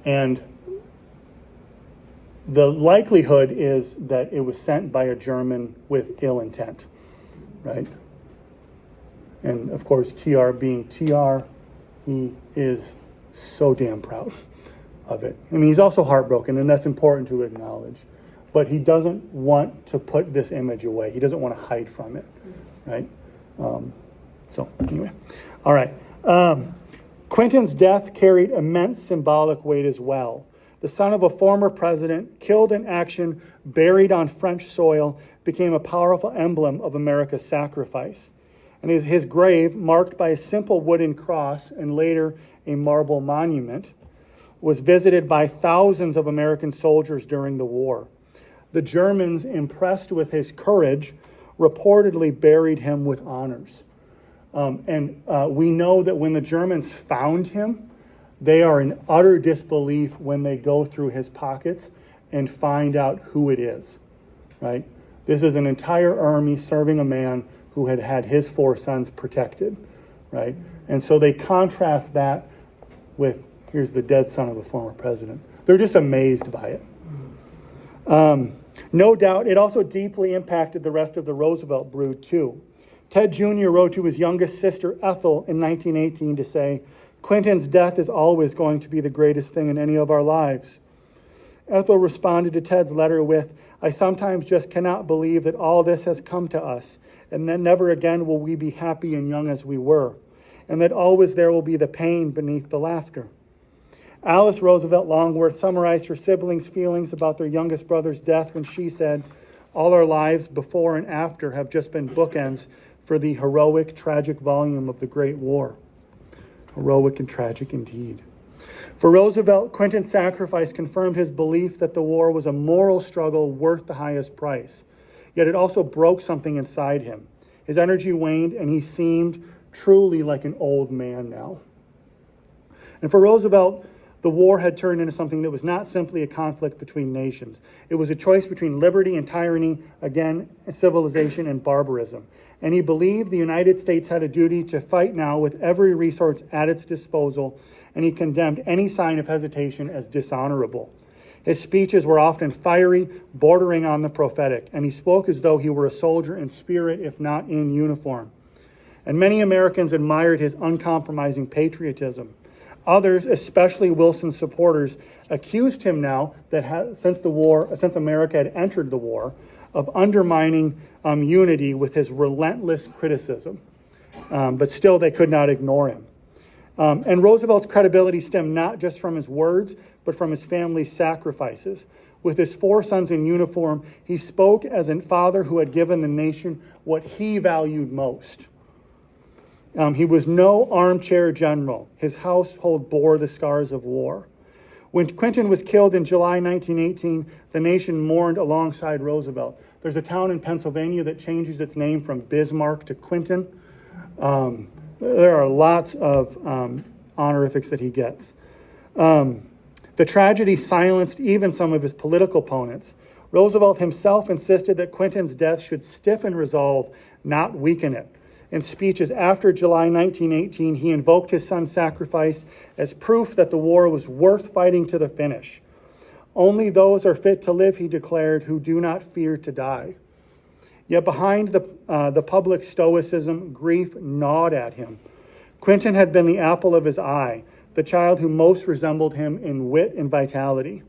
And the likelihood is that it was sent by a German with ill intent, right? And of course, TR being TR, he is so damn proud of it. I mean, he's also heartbroken, and that's important to acknowledge. But he doesn't want to put this image away. He doesn't want to hide from it, right? So anyway, all right. Quinton's death carried immense symbolic weight as well. The son of a former president, killed in action, buried on French soil, became a powerful emblem of America's sacrifice. And his grave, marked by a simple wooden cross and later a marble monument, was visited by thousands of American soldiers during the war. The Germans, impressed with his courage, reportedly buried him with honors. We know that when the Germans found him, they are in utter disbelief when they go through his pockets and find out who it is, right? This is an entire army serving a man who had had his 4 sons protected, right? And so they contrast that with, here's the dead son of the former president. They're just amazed by it. No doubt, it also deeply impacted the rest of the Roosevelt brood, too. Ted Jr. wrote to his youngest sister, Ethel, in 1918 to say, "Quinton's death is always going to be the greatest thing in any of our lives." Ethel responded to Ted's letter with, "I sometimes just cannot believe that all this has come to us, and that never again will we be happy and young as we were, and that always there will be the pain beneath the laughter." Alice Roosevelt Longworth summarized her siblings' feelings about their youngest brother's death when she said, "All our lives before and after have just been bookends for the heroic, tragic volume of the Great War." Heroic and tragic indeed. For Roosevelt, Quinton's sacrifice confirmed his belief that the war was a moral struggle worth the highest price. Yet it also broke something inside him. His energy waned, and he seemed truly like an old man now. And for Roosevelt, the war had turned into something that was not simply a conflict between nations. It was a choice between liberty and tyranny, again, civilization and barbarism. And he believed the United States had a duty to fight now with every resource at its disposal, and he condemned any sign of hesitation as dishonorable. His speeches were often fiery, bordering on the prophetic, and he spoke as though he were a soldier in spirit, if not in uniform. And many Americans admired his uncompromising patriotism. Others, especially Wilson's supporters, accused him now that since America had entered the war, of undermining unity with his relentless criticism. But still, they could not ignore him. And Roosevelt's credibility stemmed not just from his words, but from his family's sacrifices. With his 4 sons in uniform, he spoke as a father who had given the nation what he valued most. He was no armchair general. His household bore the scars of war. When Quinton was killed in July 1918, the nation mourned alongside Roosevelt. There's a town in Pennsylvania that changes its name from Bismarck to Quinton. There are lots of honorifics that he gets. The tragedy silenced even some of his political opponents. Roosevelt himself insisted that Quinton's death should stiffen resolve, not weaken it. In speeches after July 1918, he invoked his son's sacrifice as proof that the war was worth fighting to the finish. "Only those are fit to live," he declared, "who do not fear to die." Yet behind the public stoicism, grief gnawed at him. Quinton had been the apple of his eye, the child who most resembled him in wit and vitality.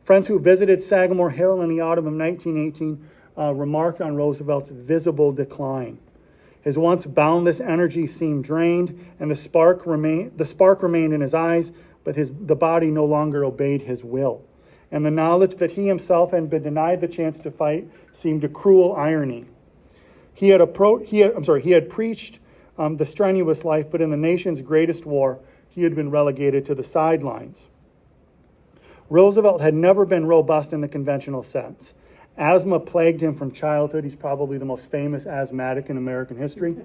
Friends who visited Sagamore Hill in the autumn of 1918 remarked on Roosevelt's visible decline. His once boundless energy seemed drained, and the spark remained in his eyes, but the body no longer obeyed his will. And the knowledge that he himself had been denied the chance to fight seemed a cruel irony. He had preached the strenuous life, but in the nation's greatest war, he had been relegated to the sidelines. Roosevelt had never been robust in the conventional sense. Asthma plagued him from childhood. He's probably the most famous asthmatic in American history.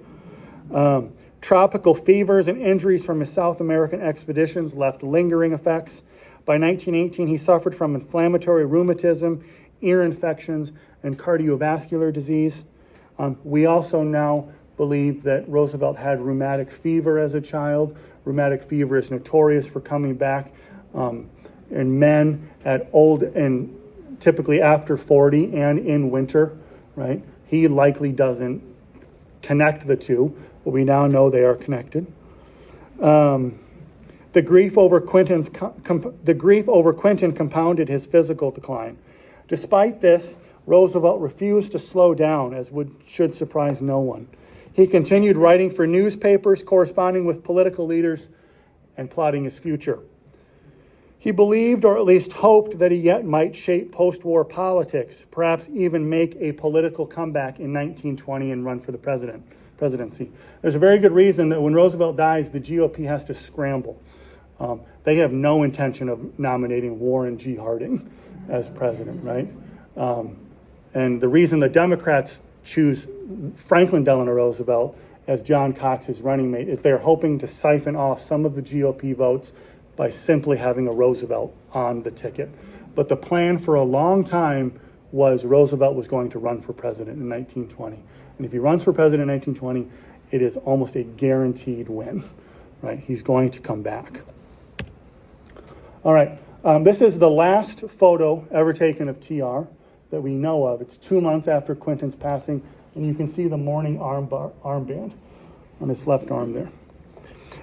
Tropical fevers and injuries from his South American expeditions left lingering effects. By 1918, he suffered from inflammatory rheumatism, ear infections, and cardiovascular disease. We also now believe that Roosevelt had rheumatic fever as a child. Rheumatic fever is notorious for coming back in men at old and typically after 40 and in winter, right? He likely doesn't connect the two, but we now know they are connected. The grief over Quinton compounded his physical decline. Despite this, Roosevelt refused to slow down, as should surprise no one. He continued writing for newspapers, corresponding with political leaders, and plotting his future. He believed, or at least hoped, that he yet might shape post-war politics, perhaps even make a political comeback in 1920 and run for the presidency. There's a very good reason that when Roosevelt dies, the GOP has to scramble. They have no intention of nominating Warren G. Harding as president, right? And the reason the Democrats choose Franklin Delano Roosevelt as John Cox's running mate is they're hoping to siphon off some of the GOP votes by simply having a Roosevelt on the ticket. But the plan for a long time was Roosevelt was going to run for president in 1920. And if he runs for president in 1920, it is almost a guaranteed win, right? He's going to come back. All right, this is the last photo ever taken of TR that we know of. It's 2 months after Quinton's passing, and you can see the mourning armband on his left arm there.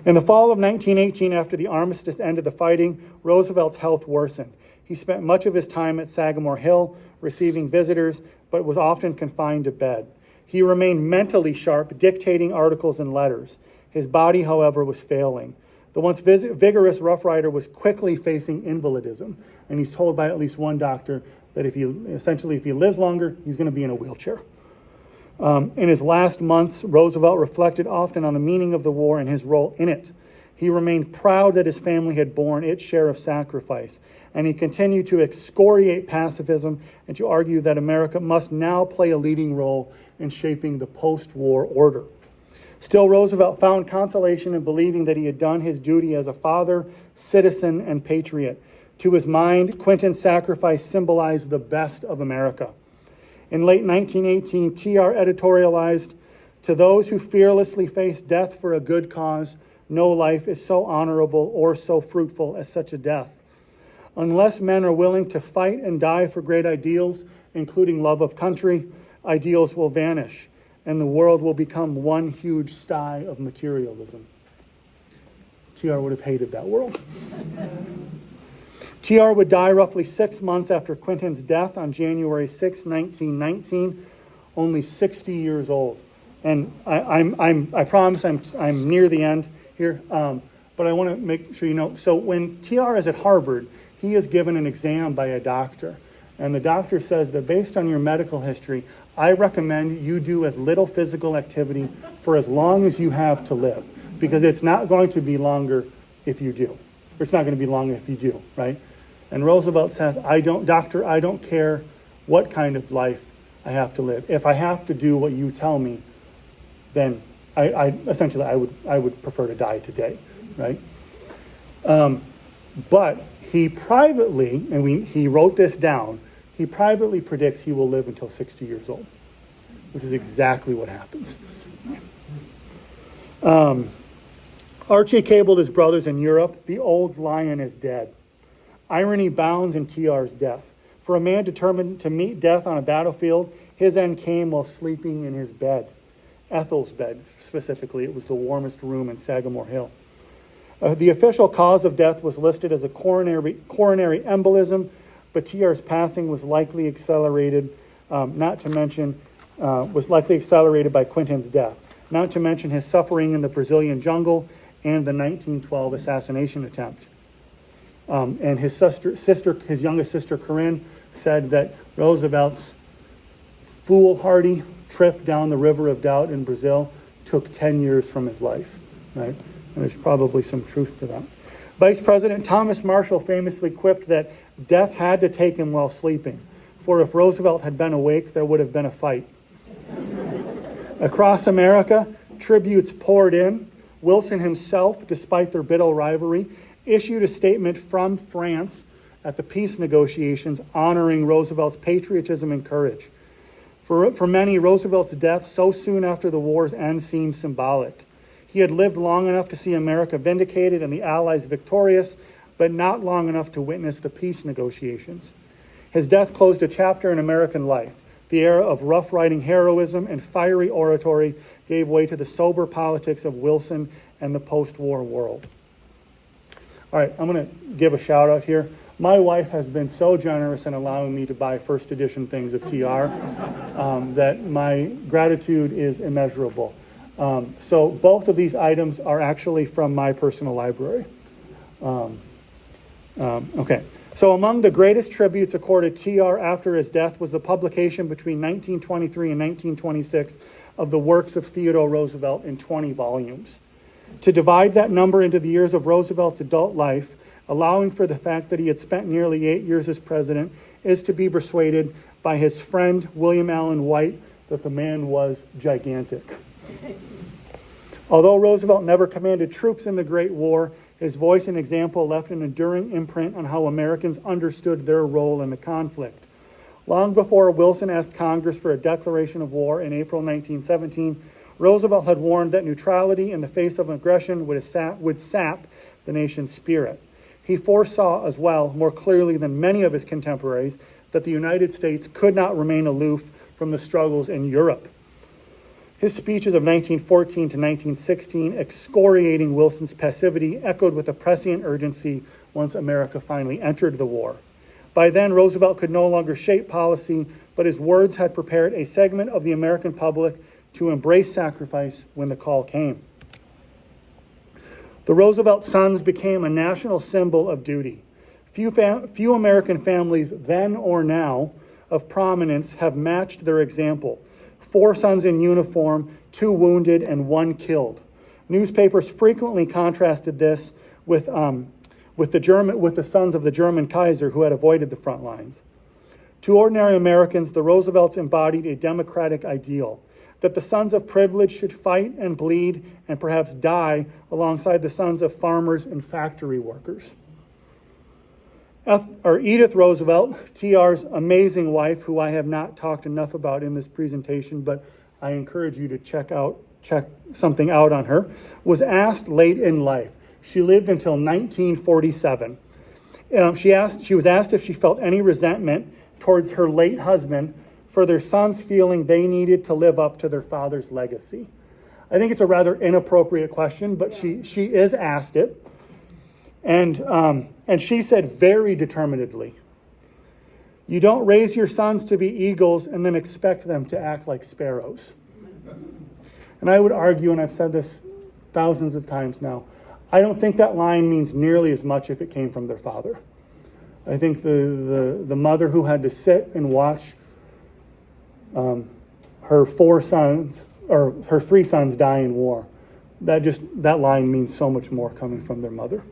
In the fall of 1918, after the armistice ended the fighting, Roosevelt's health worsened. He spent much of his time at Sagamore Hill, receiving visitors, but was often confined to bed. He remained mentally sharp, dictating articles and letters. His body, however, was failing. The once vigorous Rough Rider was quickly facing invalidism, and he's told by at least one doctor that if he lives longer, he's going to be in a wheelchair. In his last months, Roosevelt reflected often on the meaning of the war and his role in it. He remained proud that his family had borne its share of sacrifice, and he continued to excoriate pacifism and to argue that America must now play a leading role in shaping the post-war order. Still, Roosevelt found consolation in believing that he had done his duty as a father, citizen, and patriot. To his mind, Quinton's sacrifice symbolized the best of America. In late 1918, TR editorialized, "To those who fearlessly face death for a good cause, no life is so honorable or so fruitful as such a death. Unless men are willing to fight and die for great ideals, including love of country, ideals will vanish, and the world will become one huge sty of materialism." TR would have hated that world. TR would die roughly 6 months after Quinton's death on January 6, 1919, only 60 years old. And I promise I'm near the end here, but I want to make sure you know. So when TR is at Harvard, he is given an exam by a doctor. And the doctor says that based on your medical history, I recommend you do as little physical activity for as long as you have to live, because it's not going to be longer if you do. Or it's not going to be long if you do, right? And Roosevelt says, Doctor, I don't care what kind of life I have to live. If I have to do what you tell me, then I would prefer to die today, right? But he privately, and he wrote this down, he privately predicts he will live until 60 years old, which is exactly what happens. Archie cabled his brothers in Europe, "The old lion is dead." Irony bounds in TR's death. For a man determined to meet death on a battlefield, his end came while sleeping in his bed. Ethel's bed, specifically. It was the warmest room in Sagamore Hill. The official cause of death was listed as a coronary embolism, but TR's passing was likely accelerated, was likely accelerated by Quinton's death, not to mention his suffering in the Brazilian jungle and the 1912 assassination attempt. And his youngest sister, Corinne, said that Roosevelt's foolhardy trip down the River of Doubt in Brazil took 10 years from his life, right? And there's probably some truth to that. Vice President Thomas Marshall famously quipped that death had to take him while sleeping, for if Roosevelt had been awake, there would have been a fight. Across America, tributes poured in. Wilson himself, despite their bitter rivalry, issued a statement from France at the peace negotiations honoring Roosevelt's patriotism and courage. For many, Roosevelt's death so soon after the war's end seemed symbolic. He had lived long enough to see America vindicated and the Allies victorious, but not long enough to witness the peace negotiations. His death closed a chapter in American life. The era of rough-riding heroism and fiery oratory gave way to the sober politics of Wilson and the post-war world. All right, I'm going to give a shout out here. My wife has been so generous in allowing me to buy first edition things of TR that my gratitude is immeasurable. So both of these items are actually from my personal library. Okay. So among the greatest tributes accorded TR after his death was the publication between 1923 and 1926 of the works of Theodore Roosevelt in 20 volumes. To divide that number into the years of Roosevelt's adult life, allowing for the fact that he had spent nearly 8 years as president, is to be persuaded by his friend William Allen White that the man was gigantic. Although Roosevelt never commanded troops in the Great War, his voice and example left an enduring imprint on how Americans understood their role in the conflict. Long before Wilson asked Congress for a declaration of war in April 1917, Roosevelt had warned that neutrality in the face of aggression would sap the nation's spirit. He foresaw as well, more clearly than many of his contemporaries, that the United States could not remain aloof from the struggles in Europe. His speeches of 1914 to 1916, excoriating Wilson's passivity, echoed with a prescient urgency once America finally entered the war. By then, Roosevelt could no longer shape policy, but his words had prepared a segment of the American public to embrace sacrifice when the call came. The Roosevelt sons became a national symbol of duty. Few American families, then or now, of prominence have matched their example. 4 sons in uniform, 2 wounded, and 1 killed. Newspapers frequently contrasted this with the sons of the German Kaiser who had avoided the front lines. To ordinary Americans, the Roosevelts embodied a democratic ideal, that the sons of privilege should fight and bleed and perhaps die alongside the sons of farmers and factory workers. Edith Roosevelt, TR's amazing wife, who I have not talked enough about in this presentation, but I encourage you to check something out on her, was asked late in life. She lived until 1947. She was asked if she felt any resentment towards her late husband for their sons feeling they needed to live up to their father's legacy. I think it's a rather inappropriate question, but she is asked it. And she said very determinedly, "You don't raise your sons to be eagles and then expect them to act like sparrows." And I would argue, and I've said this thousands of times now, I don't think that line means nearly as much if it came from their father. I think the mother who had to sit and watch her 4 sons, or her 3 sons die in war, that line means so much more coming from their mother.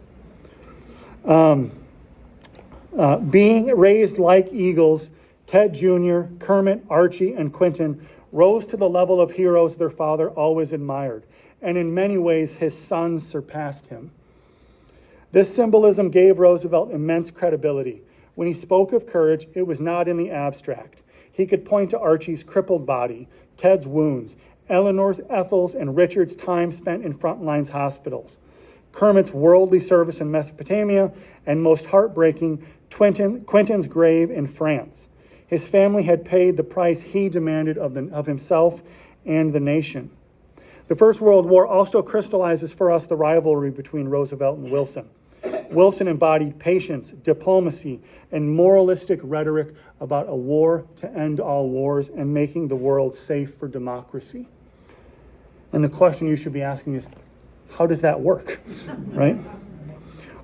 Being raised like eagles, Ted Jr., Kermit, Archie, and Quentin rose to the level of heroes their father always admired, and in many ways his sons surpassed him. This symbolism gave Roosevelt immense credibility. When he spoke of courage, it was not in the abstract. He could point to Archie's crippled body, Ted's wounds, Eleanor's, Ethel's, and Richard's time spent in frontlines hospitals, Kermit's worldly service in Mesopotamia, and most heartbreaking, Quentin's grave in France. His family had paid the price he demanded of himself and the nation. The First World War also crystallizes for us the rivalry between Roosevelt and Wilson. Wilson embodied patience, diplomacy, and moralistic rhetoric about a war to end all wars and making the world safe for democracy. And the question you should be asking is, how does that work, right?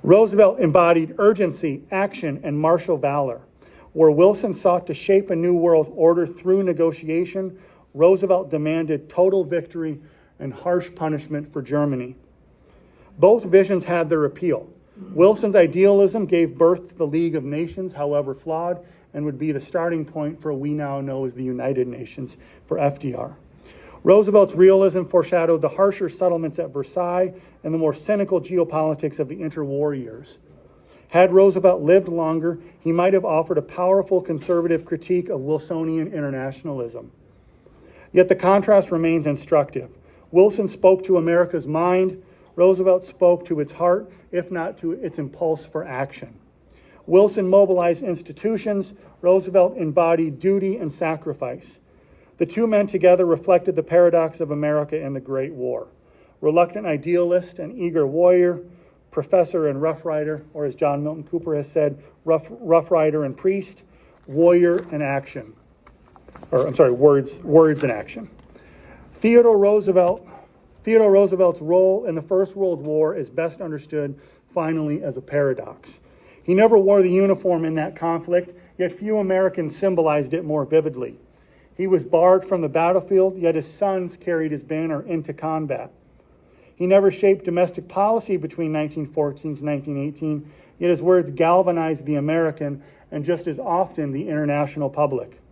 Roosevelt embodied urgency, action, and martial valor. Where Wilson sought to shape a new world order through negotiation, Roosevelt demanded total victory and harsh punishment for Germany. Both visions had their appeal. Wilson's idealism gave birth to the League of Nations, however flawed, and would be the starting point for what we now know as the United Nations for FDR. Roosevelt's realism foreshadowed the harsher settlements at Versailles and the more cynical geopolitics of the interwar years. Had Roosevelt lived longer, he might have offered a powerful conservative critique of Wilsonian internationalism. Yet the contrast remains instructive. Wilson spoke to America's mind. Roosevelt spoke to its heart, if not to its impulse for action. Wilson mobilized institutions. Roosevelt embodied duty and sacrifice. The two men together reflected the paradox of America in the Great War. Reluctant idealist and eager warrior, professor and rough rider, or as John Milton Cooper has said, rough rider and priest, warrior and action. Words and action. Theodore Roosevelt's role in the First World War is best understood finally as a paradox. He never wore the uniform in that conflict, yet few Americans symbolized it more vividly. He was barred from the battlefield, yet his sons carried his banner into combat. He never shaped domestic policy between 1914 to 1918, yet his words galvanized the American and just as often the international public.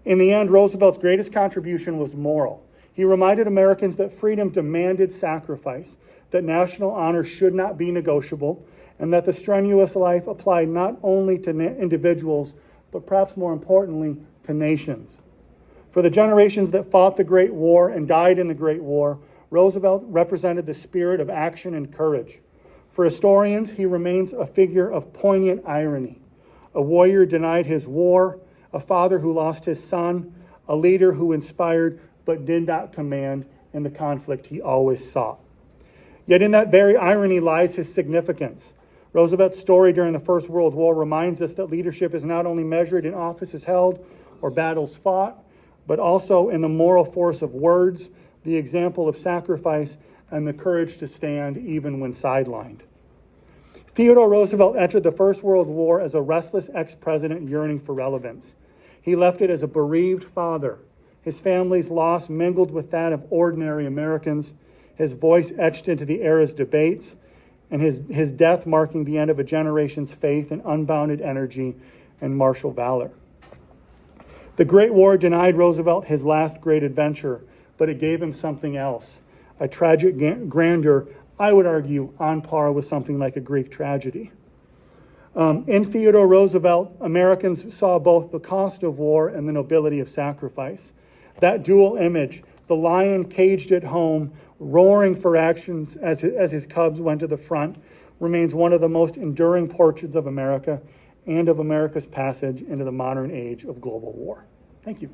In the end, Roosevelt's greatest contribution was moral. He reminded Americans that freedom demanded sacrifice, that national honor should not be negotiable, and that the strenuous life applied not only to individuals, but perhaps more importantly, to nations. For the generations that fought the Great War and died in the Great War, Roosevelt represented the spirit of action and courage. For historians, he remains a figure of poignant irony, a warrior denied his war, a father who lost his son, a leader who inspired but did not command in the conflict he always sought. Yet in that very irony lies his significance. Roosevelt's story during the First World War reminds us that leadership is not only measured in offices held or battles fought, but also in the moral force of words, the example of sacrifice, and the courage to stand even when sidelined. Theodore Roosevelt entered the First World War as a restless ex-president yearning for relevance. He left it as a bereaved father. His family's loss mingled with that of ordinary Americans, his voice etched into the era's debates, and his death marking the end of a generation's faith in unbounded energy and martial valor. The Great War denied Roosevelt his last great adventure, but it gave him something else, a tragic grandeur, I would argue, on par with something like a Greek tragedy. In Theodore Roosevelt, Americans saw both the cost of war and the nobility of sacrifice. That dual image, the lion caged at home, roaring for actions as his cubs went to the front, remains one of the most enduring portraits of America and of America's passage into the modern age of global war. Thank you.